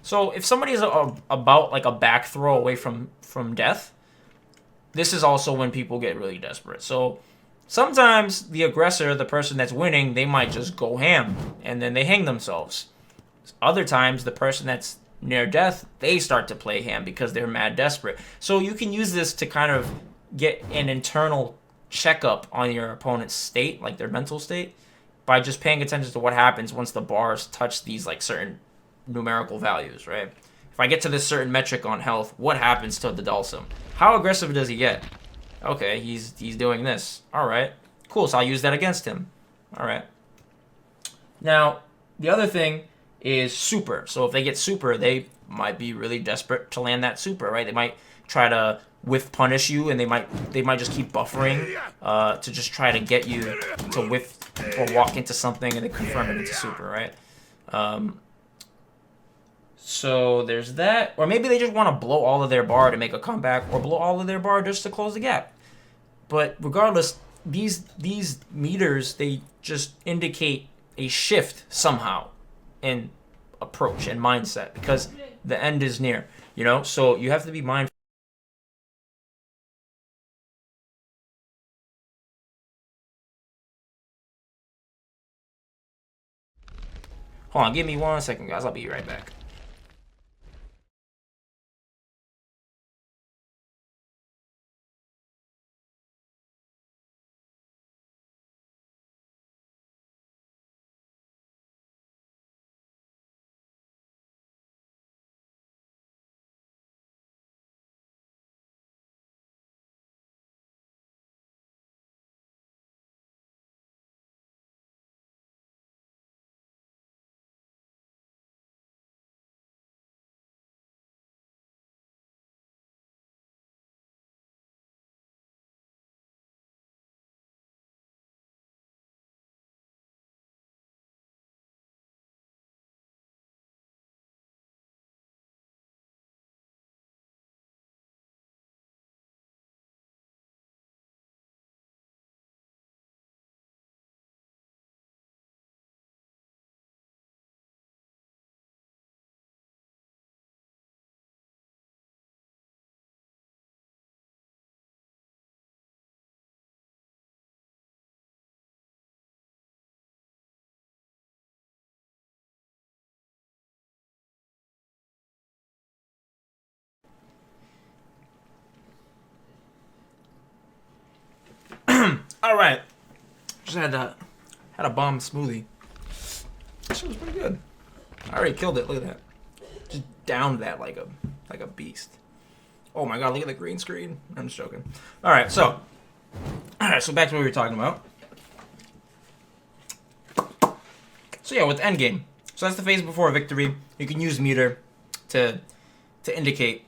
So if somebody is about like a back throw away from death, this is also when people get really desperate. So sometimes the aggressor, the person that's winning, they might just go ham and then they hang themselves. Other times the person that's near death, they start to play ham because they're mad desperate. So you can use this to kind of get an internal checkup on your opponent's state, like their mental state, by just paying attention to what happens once the bars touch these like certain numerical values, right? If I get to this certain metric on health, what happens to the Dhalsim? How aggressive does he get? Okay, he's doing this. All right, cool. So I'll use that against him. All right. Now the other thing is super. So if they get super, they might be really desperate to land that super, right? They might try to whiff punish you, and they might just keep buffering to just try to get you to whiff or walk into something and then confirm it into super, right? So there's that. Or maybe they just want to blow all of their bar to make a comeback, or blow all of their bar just to close the gap. But regardless, these meters, they just indicate a shift somehow in approach and mindset because the end is near, you know? So you have to be mindful. Hold on, give me 1 second, guys. I'll be right back. All right, just had a bomb smoothie. This was pretty good. I already killed it. Look at that. Just downed that like a beast. Oh my god! Look at the green screen. I'm just joking. All right, so back to what we were talking about. So yeah, with Endgame. So that's the phase before victory. You can use meter to indicate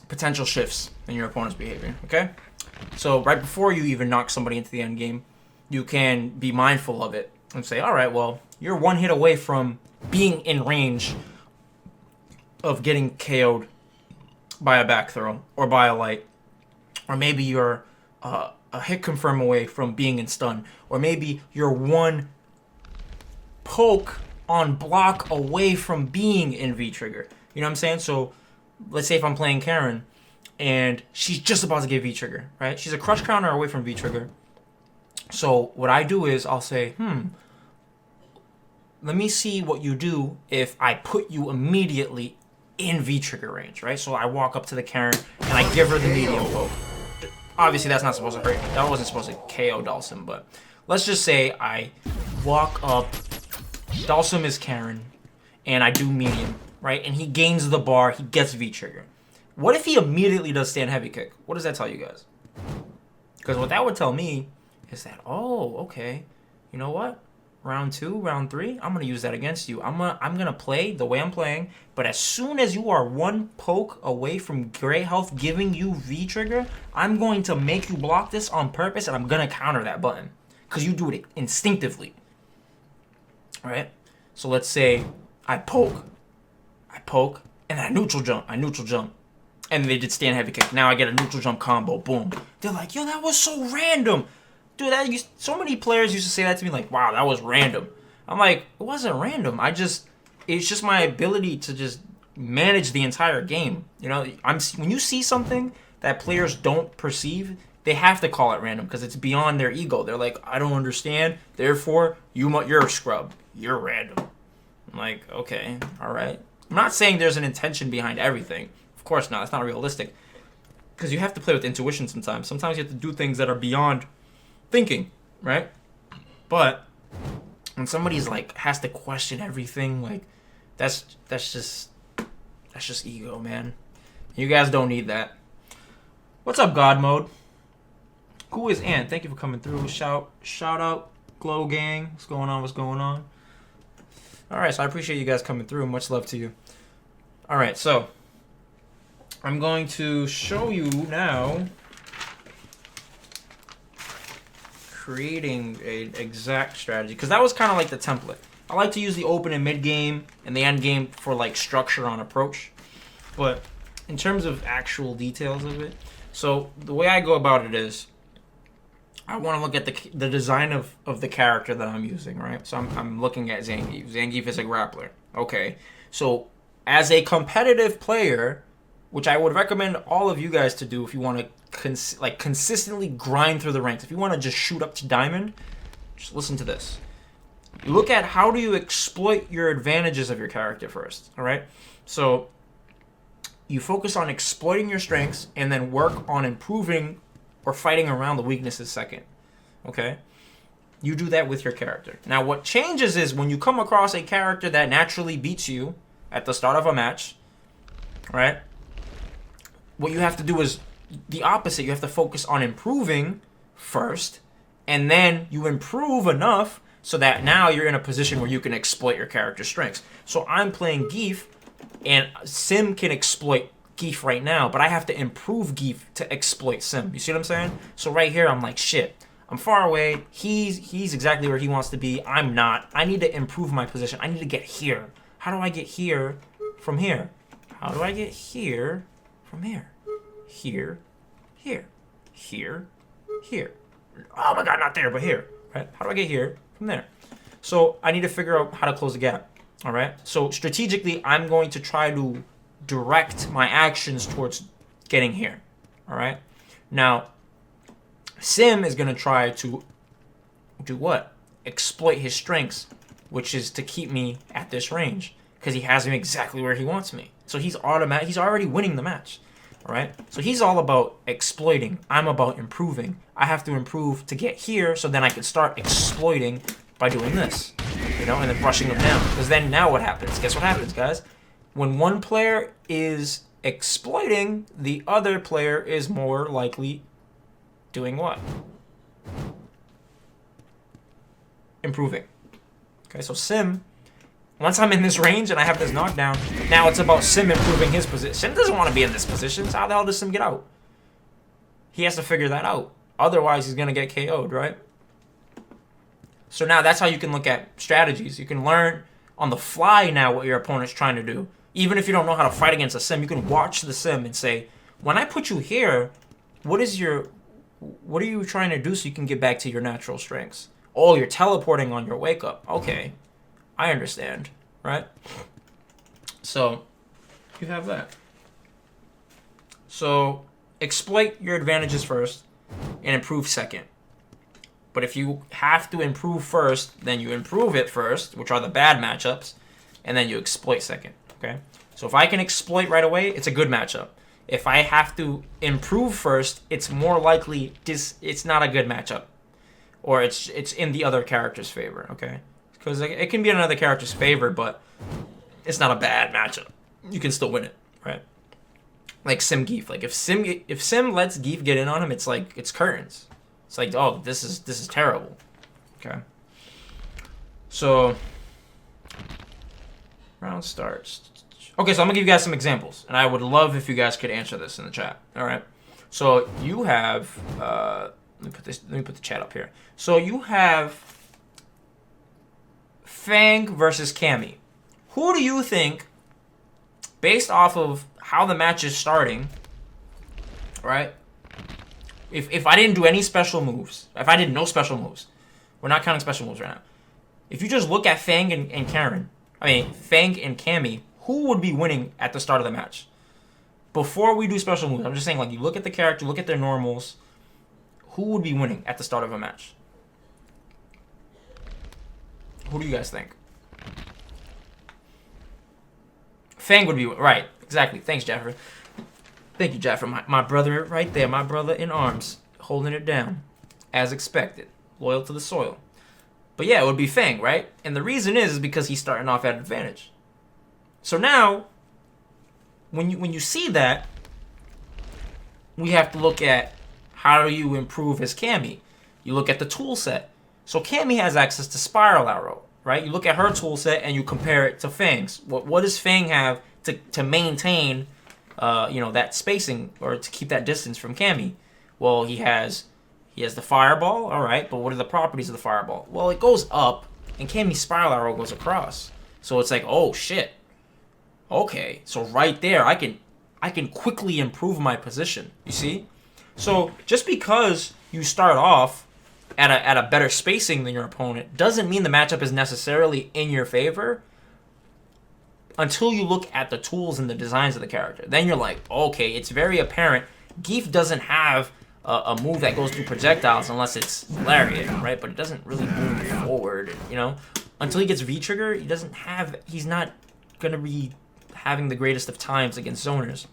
potential shifts in your opponent's behavior. Okay. So right before you even knock somebody into the end game, you can be mindful of it and say, all right, well, you're one hit away from being in range of getting KO'd by a back throw or by a light, or maybe you're a hit confirm away from being in stun, or maybe you're one poke on block away from being in V-trigger. You know what I'm saying? So let's say if I'm playing Karen and she's just about to get V-trigger, right? She's a crush counter away from V-trigger. So what I do is I'll say, let me see what you do if I put you immediately in V-trigger range, right? So I walk up to the Karen and I give her the medium poke. Obviously that's not supposed to hurt. That wasn't supposed to KO Dhalsim, but let's just say I walk up, Dhalsim is Karen, and I do medium, right? And he gains the bar, he gets V-trigger. What if he immediately does stand heavy kick? What does that tell you guys? Because what that would tell me is that, oh, okay, you know what? Round 2, round 3, I'm going to use that against you. I'm gonna play the way I'm playing, but as soon as you are one poke away from great health giving you V-trigger, I'm going to make you block this on purpose, and I'm going to counter that button. Because you do it instinctively. Alright? So let's say I poke, and then I neutral jump. And they did stand heavy kick. Now I get a neutral jump combo. Boom. They're like, yo, that was so random. Dude, so many players used to say that to me, like, wow, that was random. I'm like, it wasn't random. It's just my ability to just manage the entire game. You know, when you see something that players don't perceive, they have to call it random because it's beyond their ego. They're like, I don't understand. Therefore, you're a scrub. You're random. I'm like, okay, all right. I'm not saying there's an intention behind everything. Of course not. That's not realistic. Because you have to play with intuition sometimes. Sometimes you have to do things that are beyond thinking, right? But when somebody's like has to question everything, like that's just ego, man. You guys don't need that. What's up, God Mode? Who is Ant? Thank you for coming through. Shout out, Glow Gang. What's going on? All right, so I appreciate you guys coming through. Much love to you. All right, so I'm going to show you now creating an exact strategy, because that was kind of like the template. I like to use the open and mid game and the end game for like structure on approach, but in terms of actual details of it, so the way I go about it is I want to look at the design of the character that I'm using, right? So I'm looking at Zangief. Zangief is a grappler. Okay, so as a competitive player, which I would recommend all of you guys to do if you want to consistently grind through the ranks. If you want to just shoot up to diamond, just listen to this. You look at how do you exploit your advantages of your character first, all right? So you focus on exploiting your strengths and then work on improving or fighting around the weaknesses second, okay? You do that with your character. Now what changes is when you come across a character that naturally beats you at the start of a match, right? What you have to do is the opposite. You have to focus on improving first, and then you improve enough so that now you're in a position where you can exploit your character's strengths. So I'm playing Geef, and Sim can exploit Geef right now, but I have to improve Geef to exploit Sim. You see what I'm saying? So right here, I'm like, shit, I'm far away. He's exactly where he wants to be. I'm not. I need to improve my position. I need to get here. How do I get here from here? How do I get here from here? Here. Oh my god, not there, but here. Right? How do I get here from there? So I need to figure out how to close the gap. All right. So strategically, I'm going to try to direct my actions towards getting here. All right. Now, Sim is going to try to do what? Exploit his strengths, which is to keep me at this range because he has me exactly where he wants me. So he's already winning the match. All right, so he's all about exploiting. I'm about improving. I have to improve to get here, so then I can start exploiting by doing this, you know, and then brushing them down. Because then now what happens? Guess what happens, guys? When one player is exploiting, the other player is more likely doing what? Improving. Okay, so Sim, once I'm in this range and I have this knockdown, now it's about Sim improving his position. Sim doesn't want to be in this position, so how the hell does Sim get out? He has to figure that out. Otherwise, he's going to get KO'd, right? So now that's how you can look at strategies. You can learn on the fly now what your opponent's trying to do. Even if you don't know how to fight against a sim, you can watch the sim and say, when I put you here, what are you trying to do so you can get back to your natural strengths? Oh, you're teleporting on your wake up. Okay, I understand, right? So you have that. So exploit your advantages first and improve second. But if you have to improve first, then you improve it first, which are the bad matchups, and then you exploit second, okay? So if I can exploit right away, it's a good matchup. If I have to improve first, it's more likely it's not a good matchup. Or it's in the other character's favor, okay? Because it can be in another character's favor, but it's not a bad matchup. You can still win it, right? Like Sim Geef. Like if Sim lets Geef get in on him, it's like it's curtains. It's like, oh, this is terrible. Okay. So round starts. Okay, so I'm gonna give you guys some examples, and I would love if you guys could answer this in the chat. All right. So you have let me put the chat up here. So you have Fang versus Cammy. Who do you think, based off of how the match is starting, right? If I didn't do any special moves, if I did no special moves, we're not counting special moves right now. If you just look at Fang and Fang and Cammy, who would be winning at the start of the match? Before we do special moves, I'm just saying, like, you look at the character, look at their normals, who would be winning at the start of a match? Who do you guys think? Fang would be right. Exactly. Thanks, Jaffer. Thank you, Jaffer. My brother right there. My brother in arms. Holding it down. As expected. Loyal to the soil. But yeah, it would be Fang, right? And the reason is because he's starting off at advantage. So now, when you see that, we have to look at how do you improve his Cammy. You look at the tool set. So Cammy has access to Spiral Arrow, right? You look at her tool set and you compare it to Fang's. What does Fang have to maintain, that spacing or to keep that distance from Cammy? Well, he has the Fireball, all right, but what are the properties of the Fireball? Well, it goes up, and Cammy's Spiral Arrow goes across. So it's like, oh shit. Okay, so right there, I can quickly improve my position. You see? So just because you start off at a better spacing than your opponent doesn't mean the matchup is necessarily in your favor until you look at the tools and the designs of the character. Then you're like, okay, it's very apparent. Geef doesn't have a move that goes through projectiles unless it's Lariat, right? But it doesn't really move forward, Until he gets V-Trigger, he's not going to be having the greatest of times against zoners.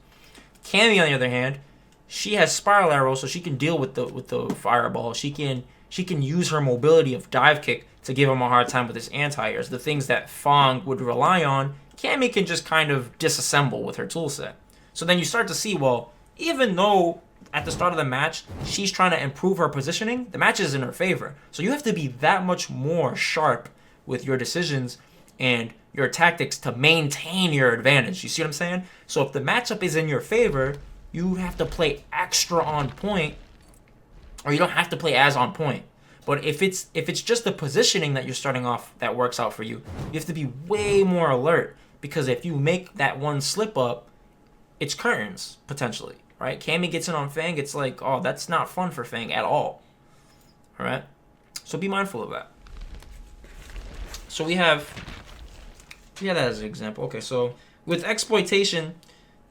Cammy, on the other hand, she has Spiral Arrow, so she can deal with the Fireball. She can use her mobility of Dive Kick to give him a hard time with his anti-airs. The things that Fang would rely on, Cammy can just kind of disassemble with her toolset. So then you start to see, well, even though at the start of the match she's trying to improve her positioning, the match is in her favor. So you have to be that much more sharp with your decisions and your tactics to maintain your advantage. You see what I'm saying? So if the matchup is in your favor, you have to play extra on point, or you don't have to play as on point. But if it's just the positioning that you're starting off that works out for you, you have to be way more alert, because if you make that one slip up, it's curtains, potentially, right? Cammy gets in on Fang, it's like, oh, that's not fun for Fang at all. All right? So be mindful of that. So we have that as an example. Okay, so with exploitation,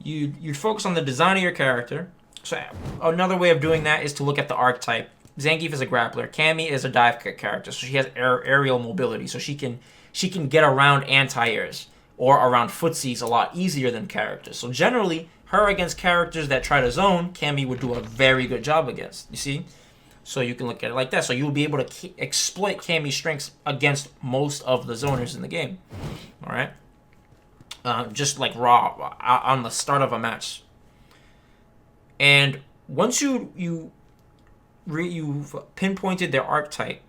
you'd focus on the design of your character. So another way of doing that is to look at the archetype. Zangief is a grappler. Cammy is a dive kick character, so she has aerial mobility, so she can get around anti-airs or around footsies a lot easier than characters. So generally, her against characters that try to zone, Cammy would do a very good job against. You see? So you can look at it like that. So you'll be able to exploit Cammy's strengths against most of the zoners in the game. All right? Just like raw on the start of a match. And once you've pinpointed their archetype,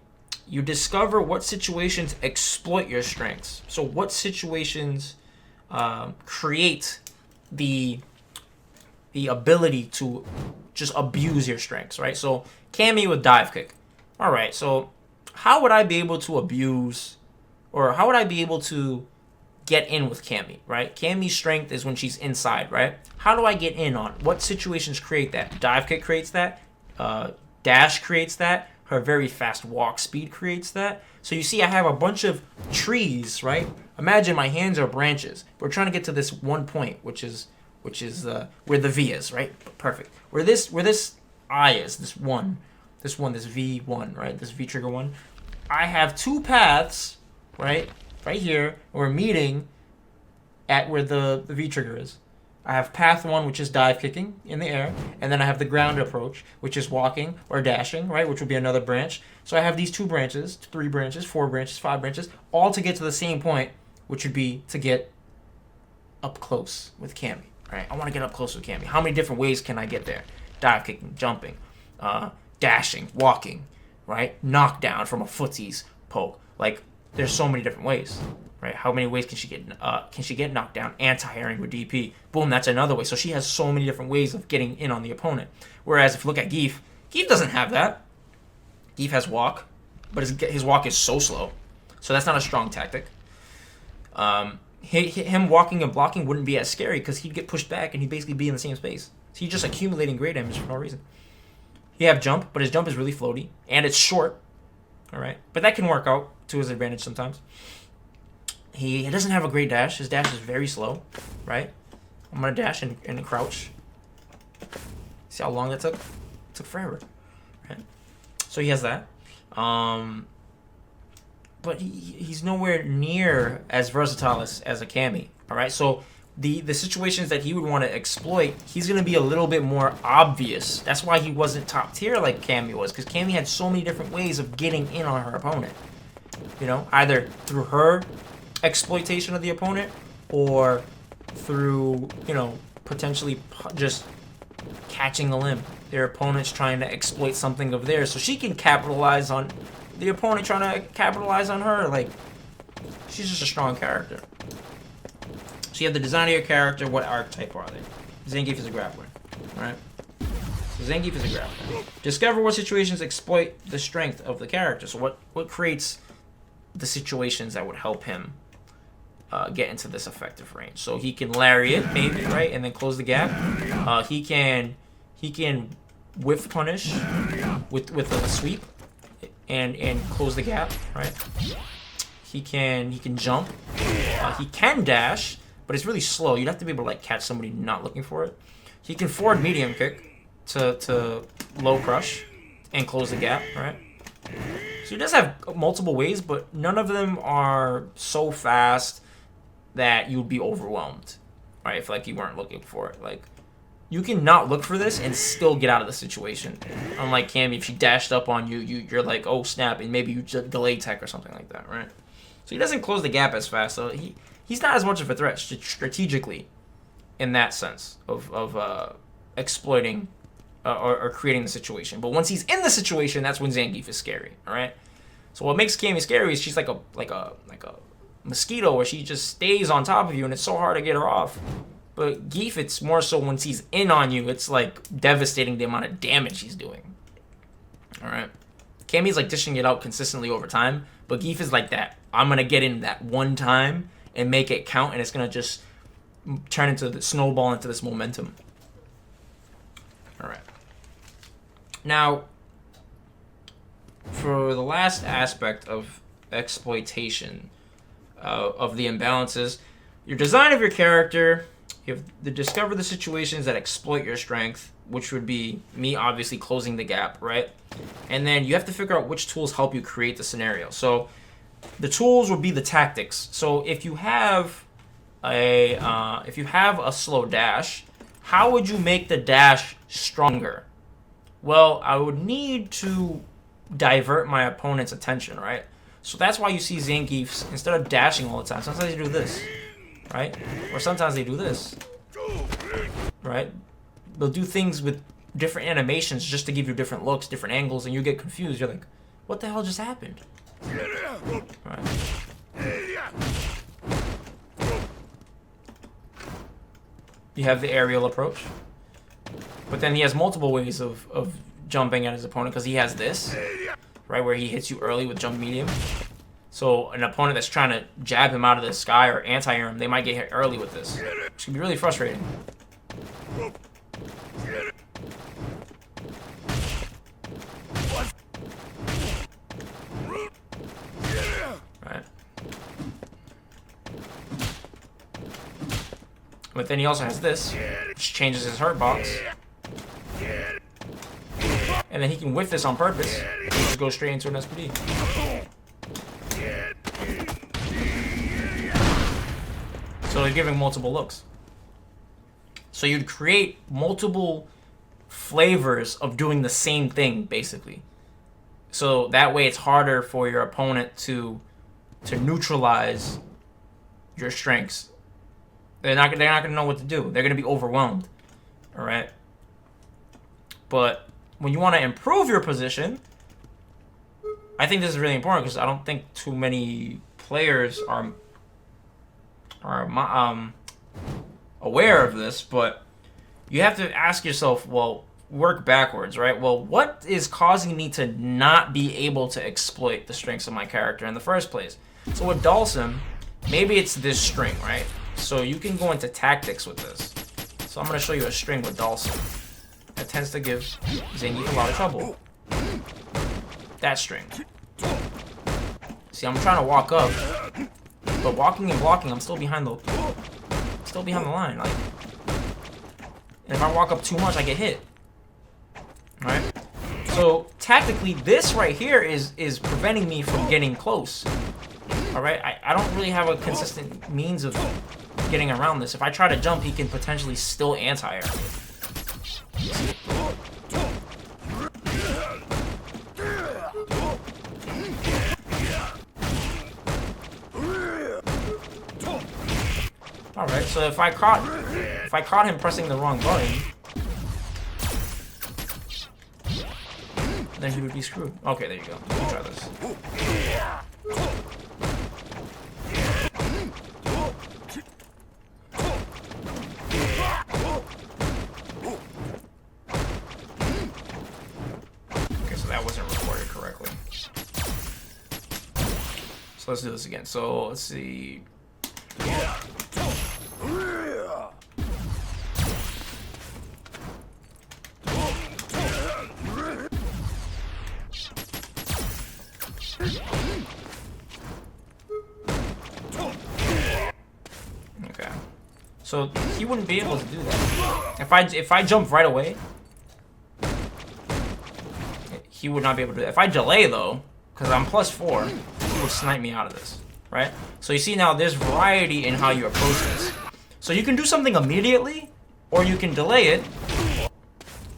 you discover what situations exploit your strengths. So what situations create the ability to just abuse your strengths, right? So Cammy with dive kick. All right, so how would I be able to abuse, or how would I be able to get in with Cammy, right? Cammy's strength is when she's inside, right? How do I get in on? What situations create that? Dive kick creates that. Dash creates that. Her very fast walk speed creates that. So you see I have a bunch of trees, right? Imagine my hands are branches. We're trying to get to this one point, which is where the V is, right? Perfect. Where this I is, this V1, right? This V trigger 1. I have two paths, right? Right here. We're meeting at where the V trigger is. I have path 1, which is dive kicking in the air, and then I have the ground approach, which is walking or dashing, right? Which would be another branch. So I have these 2 branches, 3 branches, 4 branches, 5 branches, all to get to the same point, which would be to get up close with Cammy, right? I want to get up close with Cammy. How many different ways can I get there? Dive kicking, jumping, dashing, walking, right? Knockdown from a footsie's poke. Like, there's so many different ways, right? How many ways can she get knocked down? Anti-airing with DP. Boom, that's another way. So she has so many different ways of getting in on the opponent. Whereas if you look at Geef doesn't have that. Geef has walk, but his walk is so slow. So that's not a strong tactic. Him walking and blocking wouldn't be as scary because he'd get pushed back and he'd basically be in the same space. So he's just accumulating great damage for no reason. He have jump, but his jump is really floaty and it's short. All right, but that can work out to his advantage sometimes. He doesn't have a great dash. His dash is very slow, right? I'm gonna dash and crouch. See how long that took? It took forever, right? So he has that. But he's nowhere near as versatile as a Cammy. All right, so the situations that he would want to exploit, he's going to be a little bit more obvious. That's why he wasn't top tier like Cammy was, because Cammy had so many different ways of getting in on her opponent. You know, either through her exploitation of the opponent or through, you know, potentially just catching a limb. Their opponent's trying to exploit something of theirs so she can capitalize on the opponent trying to capitalize on her. Like, she's just a strong character. So you have the design of your character. What archetype are they? Zangief is a grappler, right? So Zangief is a grappler. Discover what situations exploit the strength of the character. So what creates the situations that would help him get into this effective range? So he can lariat, maybe, right, and then close the gap. He can whiff punish with a sweep and close the gap, right? He can jump. He can dash, but it's really slow. You'd have to be able to like catch somebody not looking for it. He can forward medium kick to low crush and close the gap, right? So he does have multiple ways, but none of them are so fast that you'd be overwhelmed, right? If like you weren't looking for it. Like, you can not look for this and still get out of the situation. Unlike Cammy, if she dashed up on you, you're like, oh snap, and maybe you just delay tech or something like that, right? So he doesn't close the gap as fast, so he's not as much of a threat strategically in that sense of exploiting or creating the situation. But once he's in the situation, that's when Zangief is scary, all right? So what makes Cammy scary is she's like a mosquito where she just stays on top of you and it's so hard to get her off. But Geef, it's more so once he's in on you, it's like devastating the amount of damage he's doing. All right. Cammy's like dishing it out consistently over time, but Geef is like that. I'm going to get in that one time and make it count, and it's going to just turn into the snowball into this momentum. All right. Now, for the last aspect of exploitation of the imbalances, your design of your character. You have to discover the situations that exploit your strength, which would be me obviously closing the gap, right? And then you have to figure out which tools help you create the scenario. So the tools would be the tactics. So if you have a slow dash, how would you make the dash stronger? Well, I would need to divert my opponent's attention, right? So that's why you see Zangiefs, instead of dashing all the time, sometimes they do this. Right? Or sometimes they do this. Right? They'll do things with different animations just to give you different looks, different angles, and you get confused. You're like, what the hell just happened? Right. You have the aerial approach. But then he has multiple ways of jumping at his opponent because he has this, right, where he hits you early with jump medium. So an opponent that's trying to jab him out of the sky or anti-air him, they might get hit early with this. Which can be really frustrating. Right. But then he also has this, which changes his hurt box. And then he can whiff this on purpose. And just go straight into an SPD. So he's giving multiple looks. So you'd create multiple flavors of doing the same thing, basically. So that way it's harder for your opponent to neutralize your strengths. They're not gonna know what to do. They're gonna be overwhelmed. Alright? But when you want to improve your position, I think this is really important because I don't think too many players are aware of this, but you have to ask yourself, well, work backwards, right? Well, what is causing me to not be able to exploit the strengths of my character in the first place? So with Dhalsim, maybe it's this string, right? So you can go into tactics with this. So I'm going to show you a string with Dhalsim that tends to give Zangief a lot of trouble. That string. See, I'm trying to walk up, but walking and blocking, I'm still behind the line. Like, and if I walk up too much, I get hit. All right. So tactically, this right here is preventing me from getting close. All right. I don't really have a consistent means of getting around this. If I try to jump, he can potentially still anti-air me. Alright, so if I caught him pressing the wrong button, then he would be screwed. Okay, there you go. Let me try this. Okay, so that wasn't recorded correctly. So let's do this again. So let's see. Okay. So he wouldn't be able to do that. If I jump right away, he would not be able to do that. If I delay though, because I'm +4, he would snipe me out of this. Right? So you see now there's variety in how you approach this. So you can do something immediately, or you can delay it,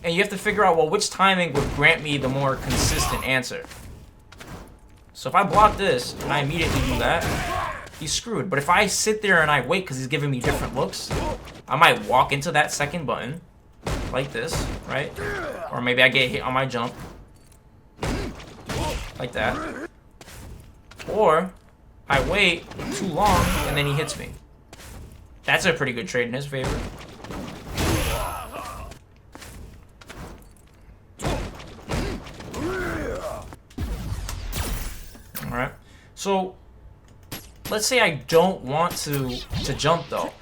and you have to figure out, well, which timing would grant me the more consistent answer. So if I block this, and I immediately do that, he's screwed. But if I sit there and I wait because he's giving me different looks, I might walk into that second button, like this, right? Or maybe I get hit on my jump, like that. Or I wait too long, and then he hits me. That's a pretty good trade in his favor. Alright. So, let's say I don't want to jump, though.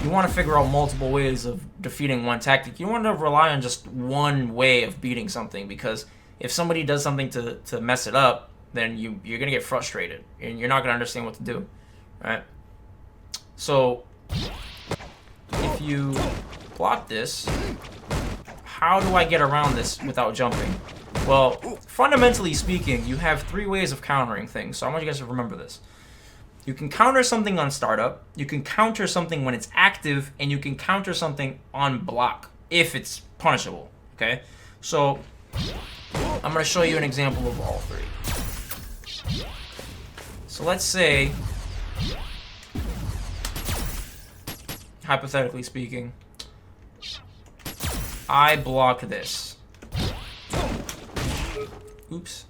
You want to figure out multiple ways of defeating one tactic. You want to rely on just one way of beating something, because if somebody does something to mess it up, then you're going to get frustrated, and you're not going to understand what to do, right? So, if you block this, how do I get around this without jumping? Well, fundamentally speaking, you have 3 ways of countering things, so I want you guys to remember this. You can counter something on startup, you can counter something when it's active, and you can counter something on block, if it's punishable, okay? So, I'm going to show you an example of all 3. So let's say, hypothetically speaking, I block this. Oops.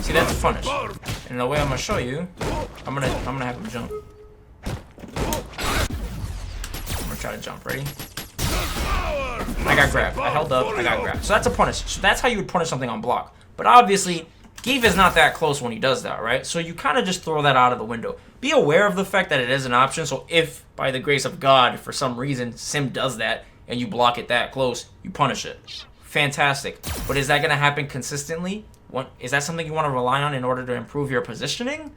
See, that's a punish. And the way I'm gonna show you, I'm gonna have him jump. try to jump. Ready? I got grabbed. I held up. I got grabbed. So that's a punish. So that's how you would punish something on block. But obviously, Geef is not that close when he does that, right? So you kind of just throw that out of the window. Be aware of the fact that it is an option. So if, by the grace of God, for some reason, Sim does that and you block it that close, you punish it. Fantastic. But is that going to happen consistently? Is that something you want to rely on in order to improve your positioning?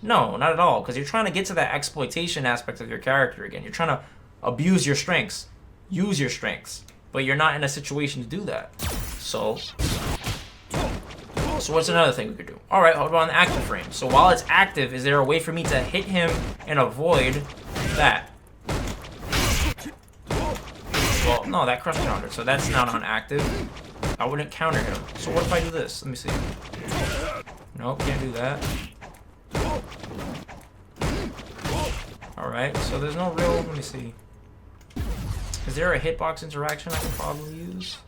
No, not at all. Because you're trying to get to that exploitation aspect of your character again. You're trying to abuse your strengths. Use your strengths. But you're not in a situation to do that. So what's another thing we could do? Alright, how about an active frame? So while it's active, is there a way for me to hit him and avoid that? Well, no, that crush counter. So that's not on active. I wouldn't counter him. So what if I do this? Let me see. Nope, can't do that. Alright, so there's no real... Let me see. Is there a hitbox interaction I can probably use?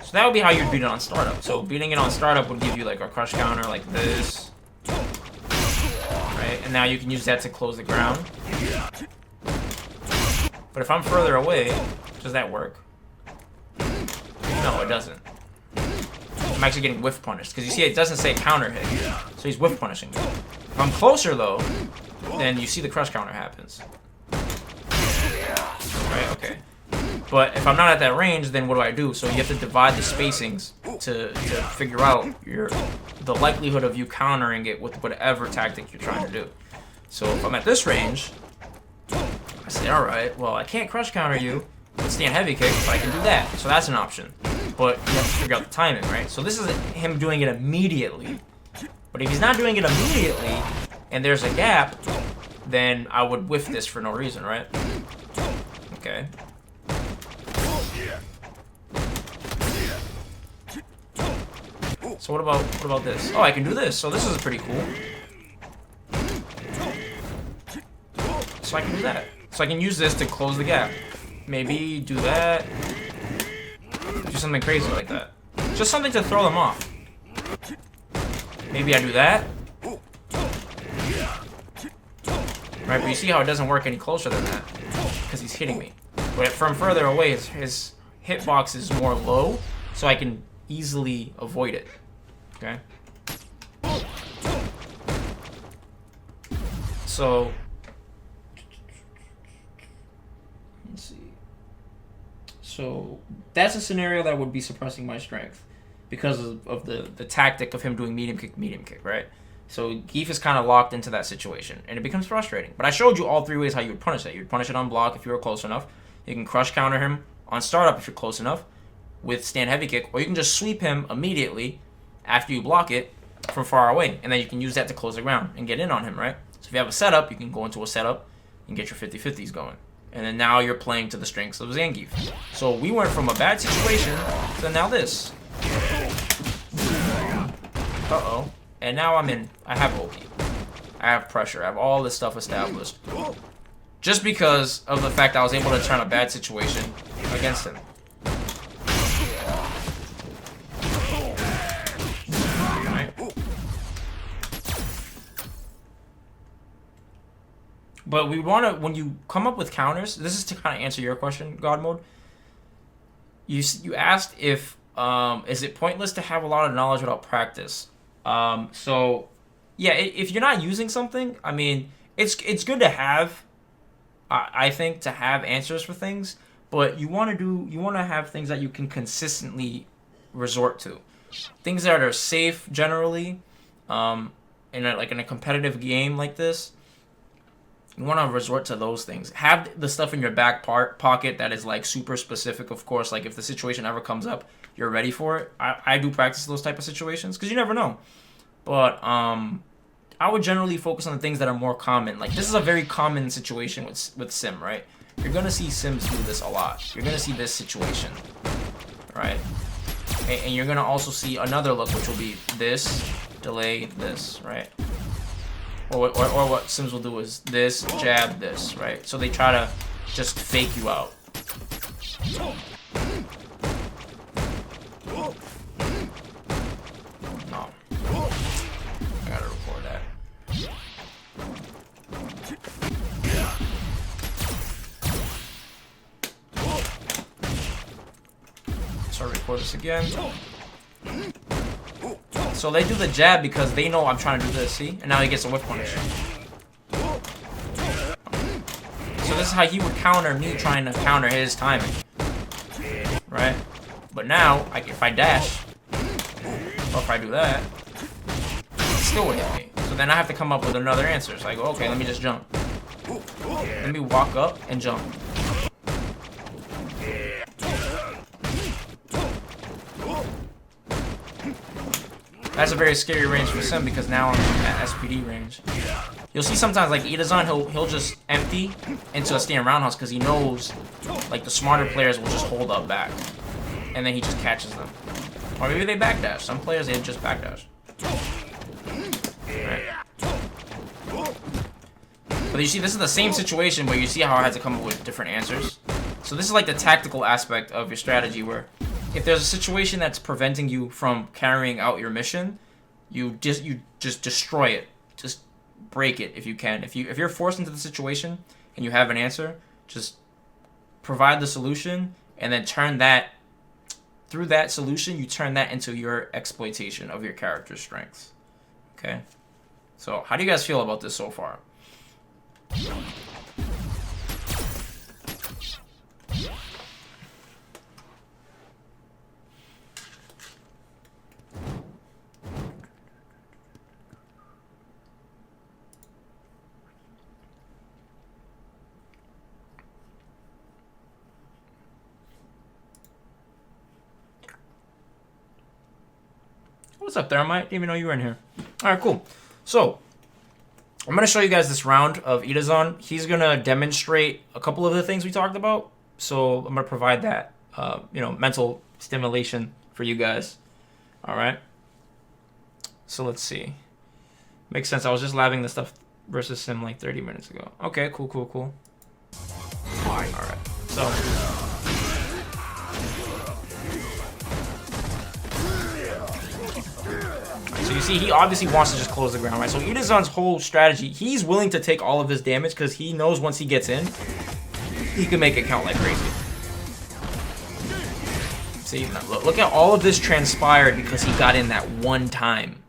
So that would be how you'd beat it on startup. So beating it on startup would give you like a crush counter like this. Right? And now you can use that to close the ground. But if I'm further away, does that work? No, it doesn't. I'm actually getting whiff punished. Because you see it doesn't say counter hit. So he's whiff punishing me. If I'm closer though, then you see the crush counter happens. Right, okay. But if I'm not at that range, then what do I do? So you have to divide the spacings to figure out the likelihood of you countering it with whatever tactic you're trying to do. So if I'm at this range, I say, alright, well, I can't crush counter you with stand heavy kick, but I can do that. So that's an option. But you have to figure out the timing, right? So this is him doing it immediately. But if he's not doing it immediately, and there's a gap, then I would whiff this for no reason, right? Okay. So what about this? Oh, I can do this. So this is pretty cool. So I can do that. So I can use this to close the gap. Maybe do that. Do something crazy like that. Just something to throw them off. Maybe I do that. Right, but you see how it doesn't work any closer than that. Because he's hitting me. But from further away, his hitbox is more low. So I can easily avoid it. Okay? So... let's see. So that's a scenario that would be suppressing my strength because of the tactic of him doing medium kick, right? So Geef is kind of locked into that situation, and it becomes frustrating. But I showed you all three ways how you would punish that. You would punish it on block if you were close enough. You can crush counter him on startup if you're close enough with stand heavy kick, or you can just sweep him immediately after you block it from far away, and then you can use that to close the ground and get in on him, right? So if you have a setup, you can go into a setup and get your 50-50s going. And then now you're playing to the strengths of Zangief. So we went from a bad situation to now this. Uh-oh. And now I have ulti. I have pressure. I have all this stuff established. Just because of the fact I was able to turn a bad situation against him. Right? But we want to, when you come up with counters, this is to kind of answer your question, God Mode. You asked if, is it pointless to have a lot of knowledge without practice? So, yeah, if you're not using something, I mean, it's good to have, I think, to have answers for things, but you want to have things that you can consistently resort to. Things that are safe, generally, in a competitive game like this. You want to resort to those things. Have the stuff in your back pocket that is like super specific, of course. Like if the situation ever comes up, you're ready for it. I do practice those type of situations because you never know. But I would generally focus on the things that are more common. Like this is a very common situation with Sim, right? You're gonna see Sims do this a lot. You're gonna see this situation, right? And you're gonna also see another look, which will be this, delay, this, right? Or what Sims will do is this, jab, this, right? So they try to just fake you out. No. for this again. So they do the jab because they know I'm trying to do this, see? And now he gets a whiff punish. So this is how he would counter me trying to counter his timing. Right? But now, if I dash, or if I do that, it still would hit me. So then I have to come up with another answer. It's like, okay, let me just jump. Let me walk up and jump. That's a very scary range for Sim because now I'm at SPD range. You'll see sometimes like Itazan, he'll just empty into a stand roundhouse because he knows like the smarter players will just hold up back. And then he just catches them. Or maybe they backdash. Some players, they just backdash. Right. But you see, this is the same situation where you see how I had to come up with different answers. So this is like the tactical aspect of your strategy where if there's a situation that's preventing you from carrying out your mission, you just destroy it. Just break it if you can. If you're forced into the situation and you have an answer, just provide the solution and then turn that through that solution, you turn that into your exploitation of your character's strengths. Okay? So, how do you guys feel about this so far? What's up there, Mike? Didn't even know you were in here. Alright, cool. So, I'm going to show you guys this round of Itazan. He's going to demonstrate a couple of the things we talked about. So, I'm going to provide that, mental stimulation for you guys. Alright? So, let's see. Makes sense. I was just labbing the stuff versus Sim like 30 minutes ago. Okay, cool. Alright. So... So you see, he obviously wants to just close the ground, right? So Itazan's whole strategy, he's willing to take all of this damage because he knows once he gets in, he can make it count like crazy. See, look at all of this transpired because he got in that one time.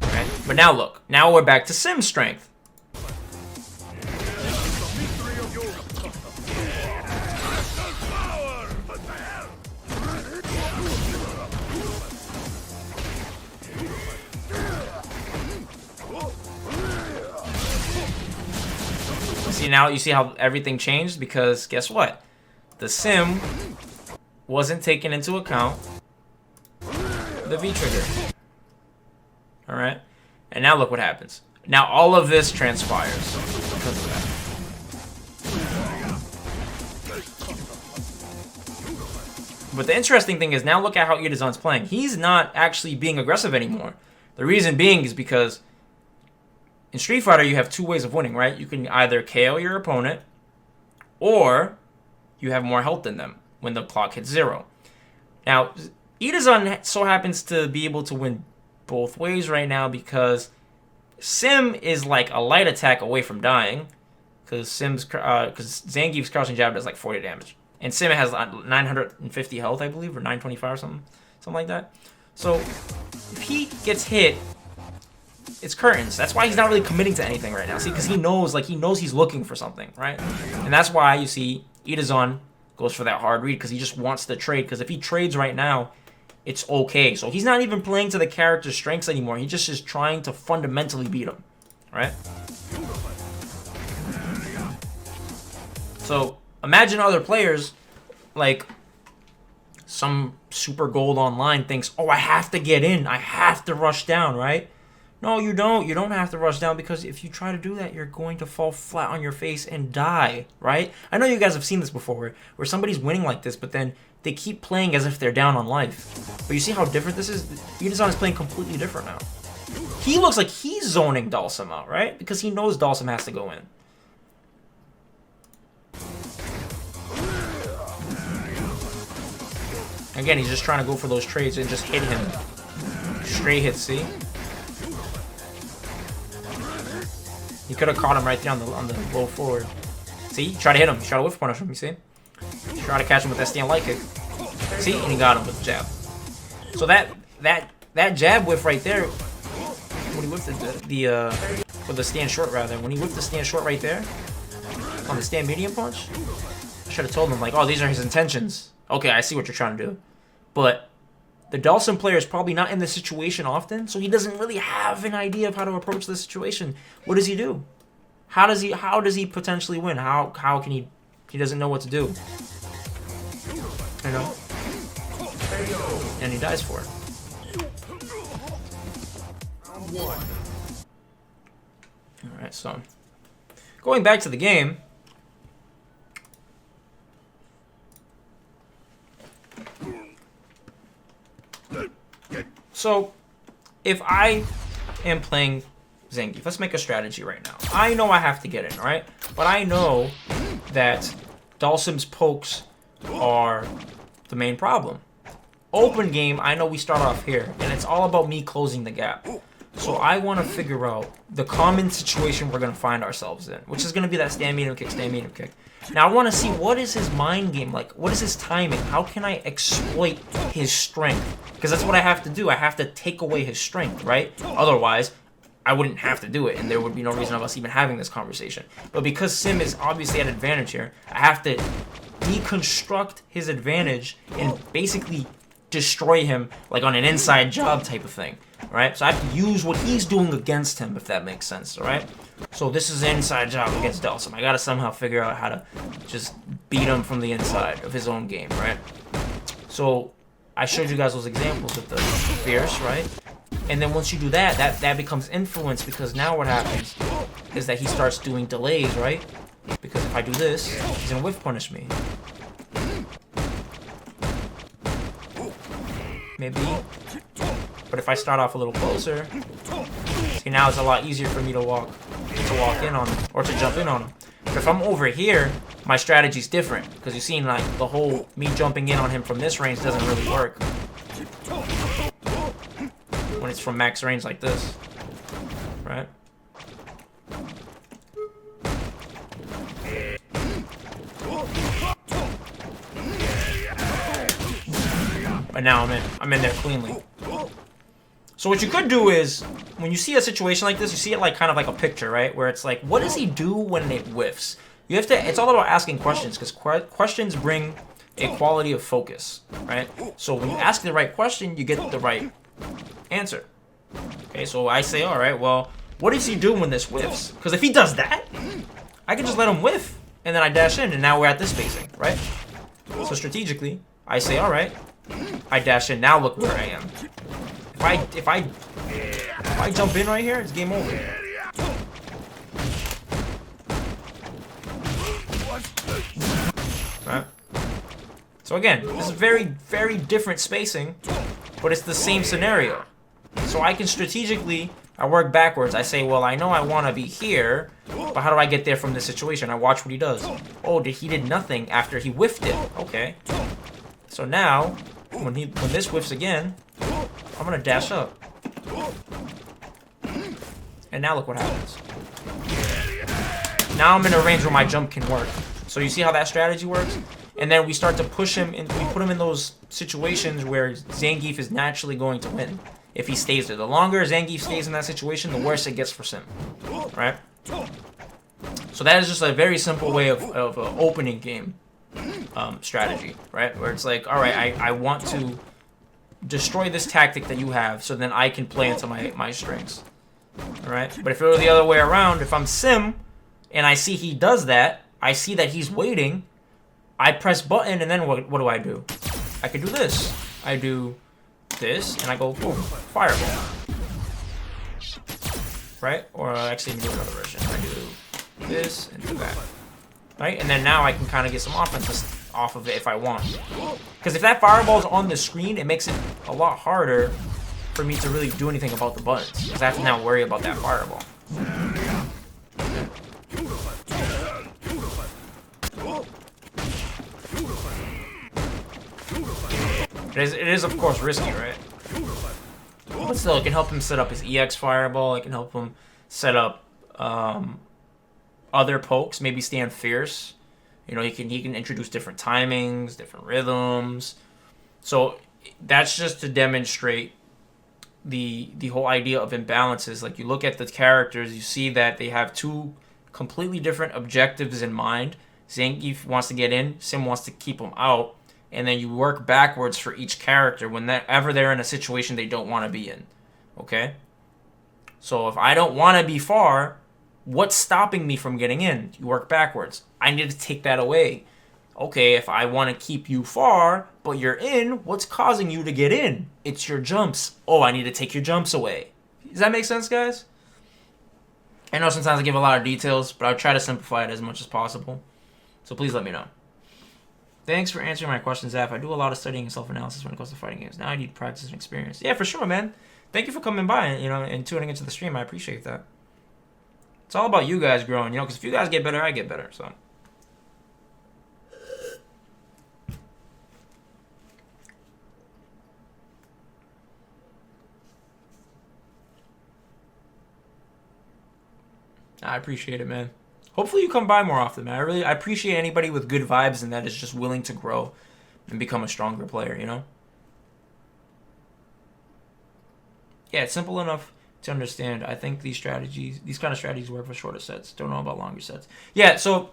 Okay? But now look, now we're back to Sim's strength. Now you see how everything changed because guess what? The Sim wasn't taken into account the V trigger. Alright? And now look what happens. Now all of this transpires because of that. But the interesting thing is now look at how Itazan's playing. He's not actually being aggressive anymore. The reason being is because in Street Fighter, you have two ways of winning, right? You can either KO your opponent, or you have more health than them when the clock hits 0. Now, Itazan so happens to be able to win both ways right now because Sim is like a light attack away from dying, because Zangief's crouching jab does like 40 damage, and Sim has 950 health, I believe, or 925 or something like that. So if he gets hit, it's curtains. That's why he's not really committing to anything right now. See, because he knows he's looking for something, right? And that's why you see Itazan goes for that hard read because he just wants to trade. Because if he trades right now, it's okay. So he's not even playing to the character's strengths anymore. He just is trying to fundamentally beat him, right? So imagine other players like some super gold online thinks, oh, I have to get in. I have to rush down, right? No, you don't. You don't have to rush down because if you try to do that, you're going to fall flat on your face and die, right? I know you guys have seen this before where somebody's winning like this, but then they keep playing as if they're down on life. But you see how different this is? Itazan is playing completely different now. He looks like he's zoning Dalsum out, right? Because he knows Dalsum has to go in. Again, he's just trying to go for those trades and just hit him. Straight hits, see? You could have caught him right there on the low forward. See? Try to hit him. Try to whiff punish him, you see? Try to catch him with that stand light kick. See? And he got him with the jab. So that jab whiff right there, when he whiffed with the stand short rather, when he whiffed the stand short right there, on the stand medium punch, I should have told him, like, oh, these are his intentions. Okay, I see what you're trying to do. But the Dhalsim player is probably not in this situation often, so he doesn't really have an idea of how to approach this situation. What does he do? How does he potentially win? How can he doesn't know what to do. You know? And he dies for it. Alright, so going back to the game. So, if I am playing Zangief, let's make a strategy right now. I know I have to get in, right? But I know that Dhalsim's pokes are the main problem. Open game, I know we start off here, and it's all about me closing the gap. So I want to figure out the common situation we're going to find ourselves in, which is going to be that stand medium kick, stand medium kick. Now I want to see what is his mind game like, what is his timing, how can I exploit his strength? Because that's what I have to do, I have to take away his strength, right? Otherwise, I wouldn't have to do it, and there would be no reason of us even having this conversation. But because Sim is obviously at advantage here, I have to deconstruct his advantage and basically destroy him like on an inside job type of thing, right? So I have to use what he's doing against him, if that makes sense, all right? So this is an inside job against Dhalsim. I gotta somehow figure out how to just beat him from the inside of his own game, right? So I showed you guys those examples with the fierce, right? And then once you do that, that becomes influence, because now what happens is that he starts doing delays, right? Because if I do this, he's gonna whiff punish me. Maybe. But if I start off a little closer, see, now it's a lot easier for me to walk in on him, or to jump in on him. But if I'm over here, my strategy's different, because you've seen, like, the whole me jumping in on him from this range doesn't really work when it's from max range like this, right? But now I'm in there cleanly. So what you could do is, when you see a situation like this, you see it like kind of like a picture, right? Where it's like, what does he do when it whiffs? You have to, it's all about asking questions, because questions bring a quality of focus, right? So when you ask the right question, you get the right answer. Okay, so I say, all right, well, what does he do when this whiffs? Because if he does that, I can just let him whiff, and then I dash in, and now we're at this spacing, right? So strategically, I say, all right, I dash in, now look where I am. If I jump in right here, it's game over. Right? So again, this is very, very different spacing, but it's the same scenario. So I can strategically, I work backwards. I say, well, I know I want to be here, but how do I get there from this situation? I watch what he does. Oh, he did nothing after he whiffed it. Okay. So now, when this whiffs again, I'm gonna dash up. And now look what happens. Now I'm in a range where my jump can work. So you see how that strategy works? And then we start to push him, and we put him in those situations where Zangief is naturally going to win if he stays there. The longer Zangief stays in that situation, the worse it gets for Sim, right? So that is just a very simple way of an opening game strategy, right? Where it's like, all right, I want to destroy this tactic that you have, so then I can play into my strengths, all right? But if it were the other way around, if I'm Sim and I see he does that, I see that he's waiting, I press button, and then what do? I could do this. I do this, and I go, boom, fireball. Right? Or actually, do another version. I do this and do that. Right? And then now I can kind of get some offense off of it if I want. Because if that fireball is on the screen, it makes it a lot harder for me to really do anything about the buttons. Because I have to now worry about that fireball. It is, of course, risky, right? But still, it can help him set up his EX fireball. It can help him set up other pokes, maybe stand fierce, You know, he can introduce different timings, different rhythms. So that's just to demonstrate the whole idea of imbalances. Like, you look at the characters, you see that they have two completely different objectives in mind. Zangief wants to get in, Sim wants to keep him out, and then you work backwards for each character whenever they're in a situation they don't want to be in. Okay? So if I don't want to be far, what's stopping me from getting in? You work backwards. I need to take that away. Okay, if I want to keep you far, but you're in, what's causing you to get in? It's your jumps. Oh, I need to take your jumps away. Does that make sense, guys? I know sometimes I give a lot of details, but I'll try to simplify it as much as possible. So please let me know. Thanks for answering my questions, Zaf. I do a lot of studying and self-analysis when it comes to fighting games. Now I need practice and experience. Yeah, for sure, man. Thank you for coming by, and tuning into the stream. I appreciate that. It's all about you guys growing, because if you guys get better, I get better, so. I appreciate it, man. Hopefully you come by more often, man. I appreciate anybody with good vibes and that is just willing to grow and become a stronger player, Yeah, it's simple enough to understand. I think these kind of strategies work for shorter sets. Don't know about longer sets. Yeah, so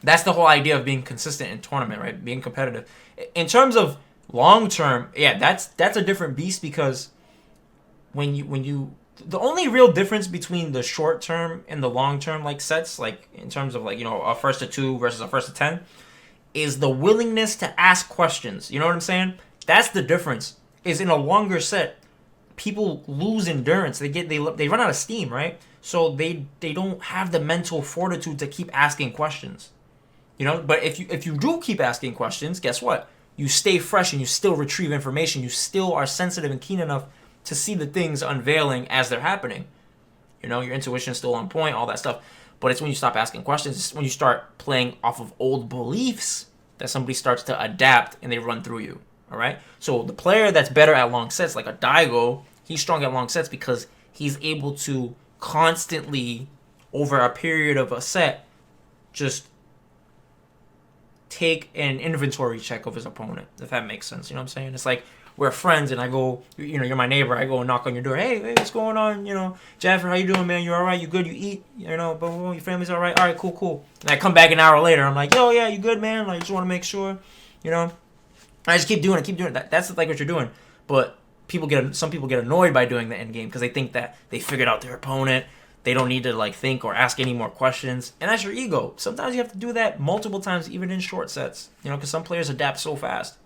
that's the whole idea of being consistent in tournament, right? Being competitive. In terms of long term, yeah, that's a different beast, because when you the only real difference between the short term and the long term like sets, like in terms of like, a first to 2 versus a first to 10, is the willingness to ask questions. You know what I'm saying? That's the difference. Is in a longer set, people lose endurance. They run out of steam, right? So they don't have the mental fortitude to keep asking questions. But if you do keep asking questions, guess what? You stay fresh and you still retrieve information. You still are sensitive and keen enough to see the things unveiling as they're happening. Your intuition is still on point, all that stuff. But it's when you stop asking questions, it's when you start playing off of old beliefs, that somebody starts to adapt and they run through you. All right? So the player that's better at long sets, like a Daigo, he's strong at long sets because he's able to constantly, over a period of a set, just take an inventory check of his opponent, if that makes sense. You know what I'm saying? It's like, we're friends, and I go, you're my neighbor. I go and knock on your door. Hey, what's going on? Jennifer, how you doing, man? You all right? You good? You eat? But your family's all right? All right, cool. And I come back an hour later. I'm like, yo, yeah, you good, man? Like, just want to make sure, I just keep doing it. That's like what you're doing. But some people get annoyed by doing the end game because they think that they figured out their opponent. They don't need to like think or ask any more questions, and that's your ego. Sometimes you have to do that multiple times, even in short sets. Because some players adapt so fast.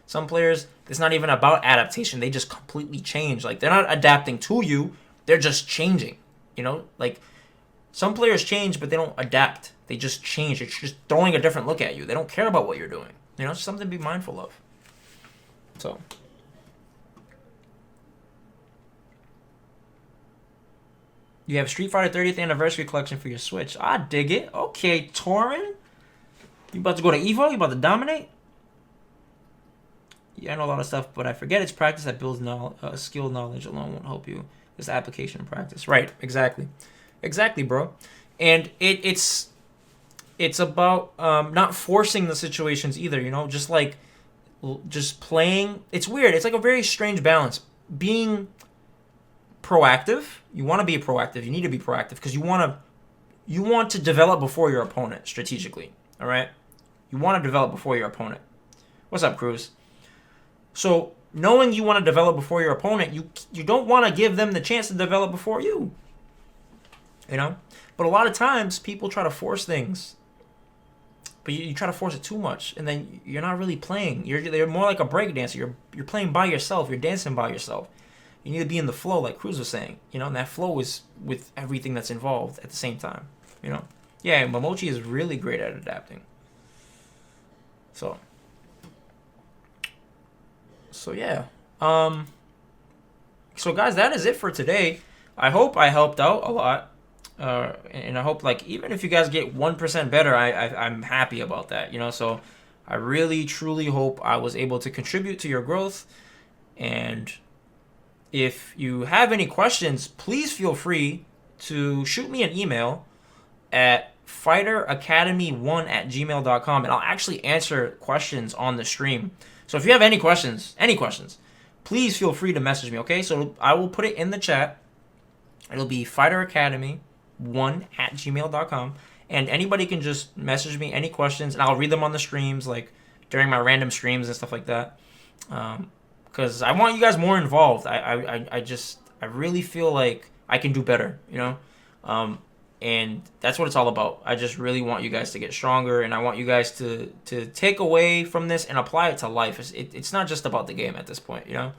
Some players, it's not even about adaptation. They just completely change. Like, they're not adapting to you. They're just changing. Like, some players change, but they don't adapt. They just change. It's just throwing a different look at you. They don't care about what you're doing. It's something to be mindful of. So. You have Street Fighter 30th Anniversary Collection for your Switch. I dig it. Okay, Torin. You about to go to EVO? You about to dominate? Yeah, I know a lot of stuff, but I forget it's practice that builds skill. Knowledge alone won't help you. It's application and practice. Right, exactly, bro. And it's about not forcing the situations either. Just playing. It's weird. It's like a very strange balance. Being proactive. You want to be proactive. You need to be proactive because you want to develop before your opponent strategically. All right, you want to develop before your opponent. What's up, Cruz? So, knowing you want to develop before your opponent, you don't want to give them the chance to develop before you. But a lot of times, people try to force things. But you try to force it too much, and then you're not really playing. You're more like a breakdancer. You're playing by yourself. You're dancing by yourself. You need to be in the flow, like Cruz was saying. And that flow is with everything that's involved at the same time. Yeah, Momochi is really great at adapting. So yeah. So guys, that is it for today. I hope I helped out a lot. And I hope, like, even if you guys get 1% better, I'm happy about that. So I really, truly hope I was able to contribute to your growth. And if you have any questions, please feel free to shoot me an email at fighteracademy1@gmail.com, and I'll actually answer questions on the stream. So if you have any questions, please feel free to message me, okay? So I will put it in the chat. It'll be fighteracademy1@gmail.com, and anybody can just message me any questions, and I'll read them on the streams, like during my random streams and stuff like that. Because I want you guys more involved. I really feel like I can do better, you know? And that's what it's all about. I just really want you guys to get stronger, and I want you guys to take away from this and apply it to life. It's not just about the game at this point, you know?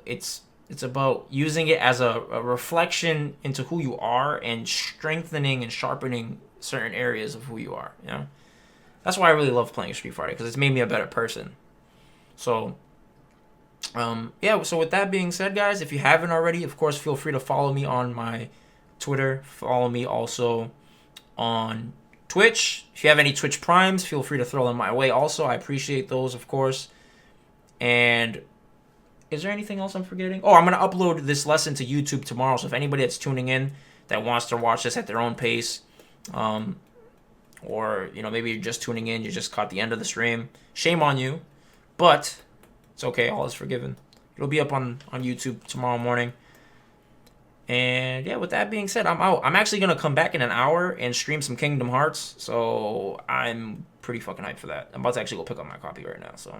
It's about using it as a reflection into who you are and strengthening and sharpening certain areas of who you are, you know? That's why I really love playing Street Fighter, because it's made me a better person. So, yeah, so with that being said, guys, if you haven't already, of course, feel free to follow me on my Twitter. Follow me also on Twitch. If you have any Twitch Primes, feel free to throw them my way also. I appreciate those, of course. And is there anything else I'm forgetting? Oh, I'm going to upload this lesson to YouTube tomorrow. So if anybody that's tuning in that wants to watch this at their own pace, or, you know, maybe you're just tuning in, you just caught the end of the stream, shame on you. But it's okay. All is forgiven. It'll be up on YouTube tomorrow morning. And yeah, with that being said, I'm out. I'm actually going to come back in an hour and stream some Kingdom Hearts. So I'm pretty fucking hyped for that. I'm about to actually go pick up my copy right now. So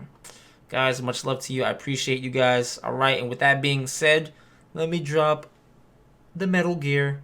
guys, much love to you. I appreciate you guys. All right. And with that being said, let me drop the Metal Gear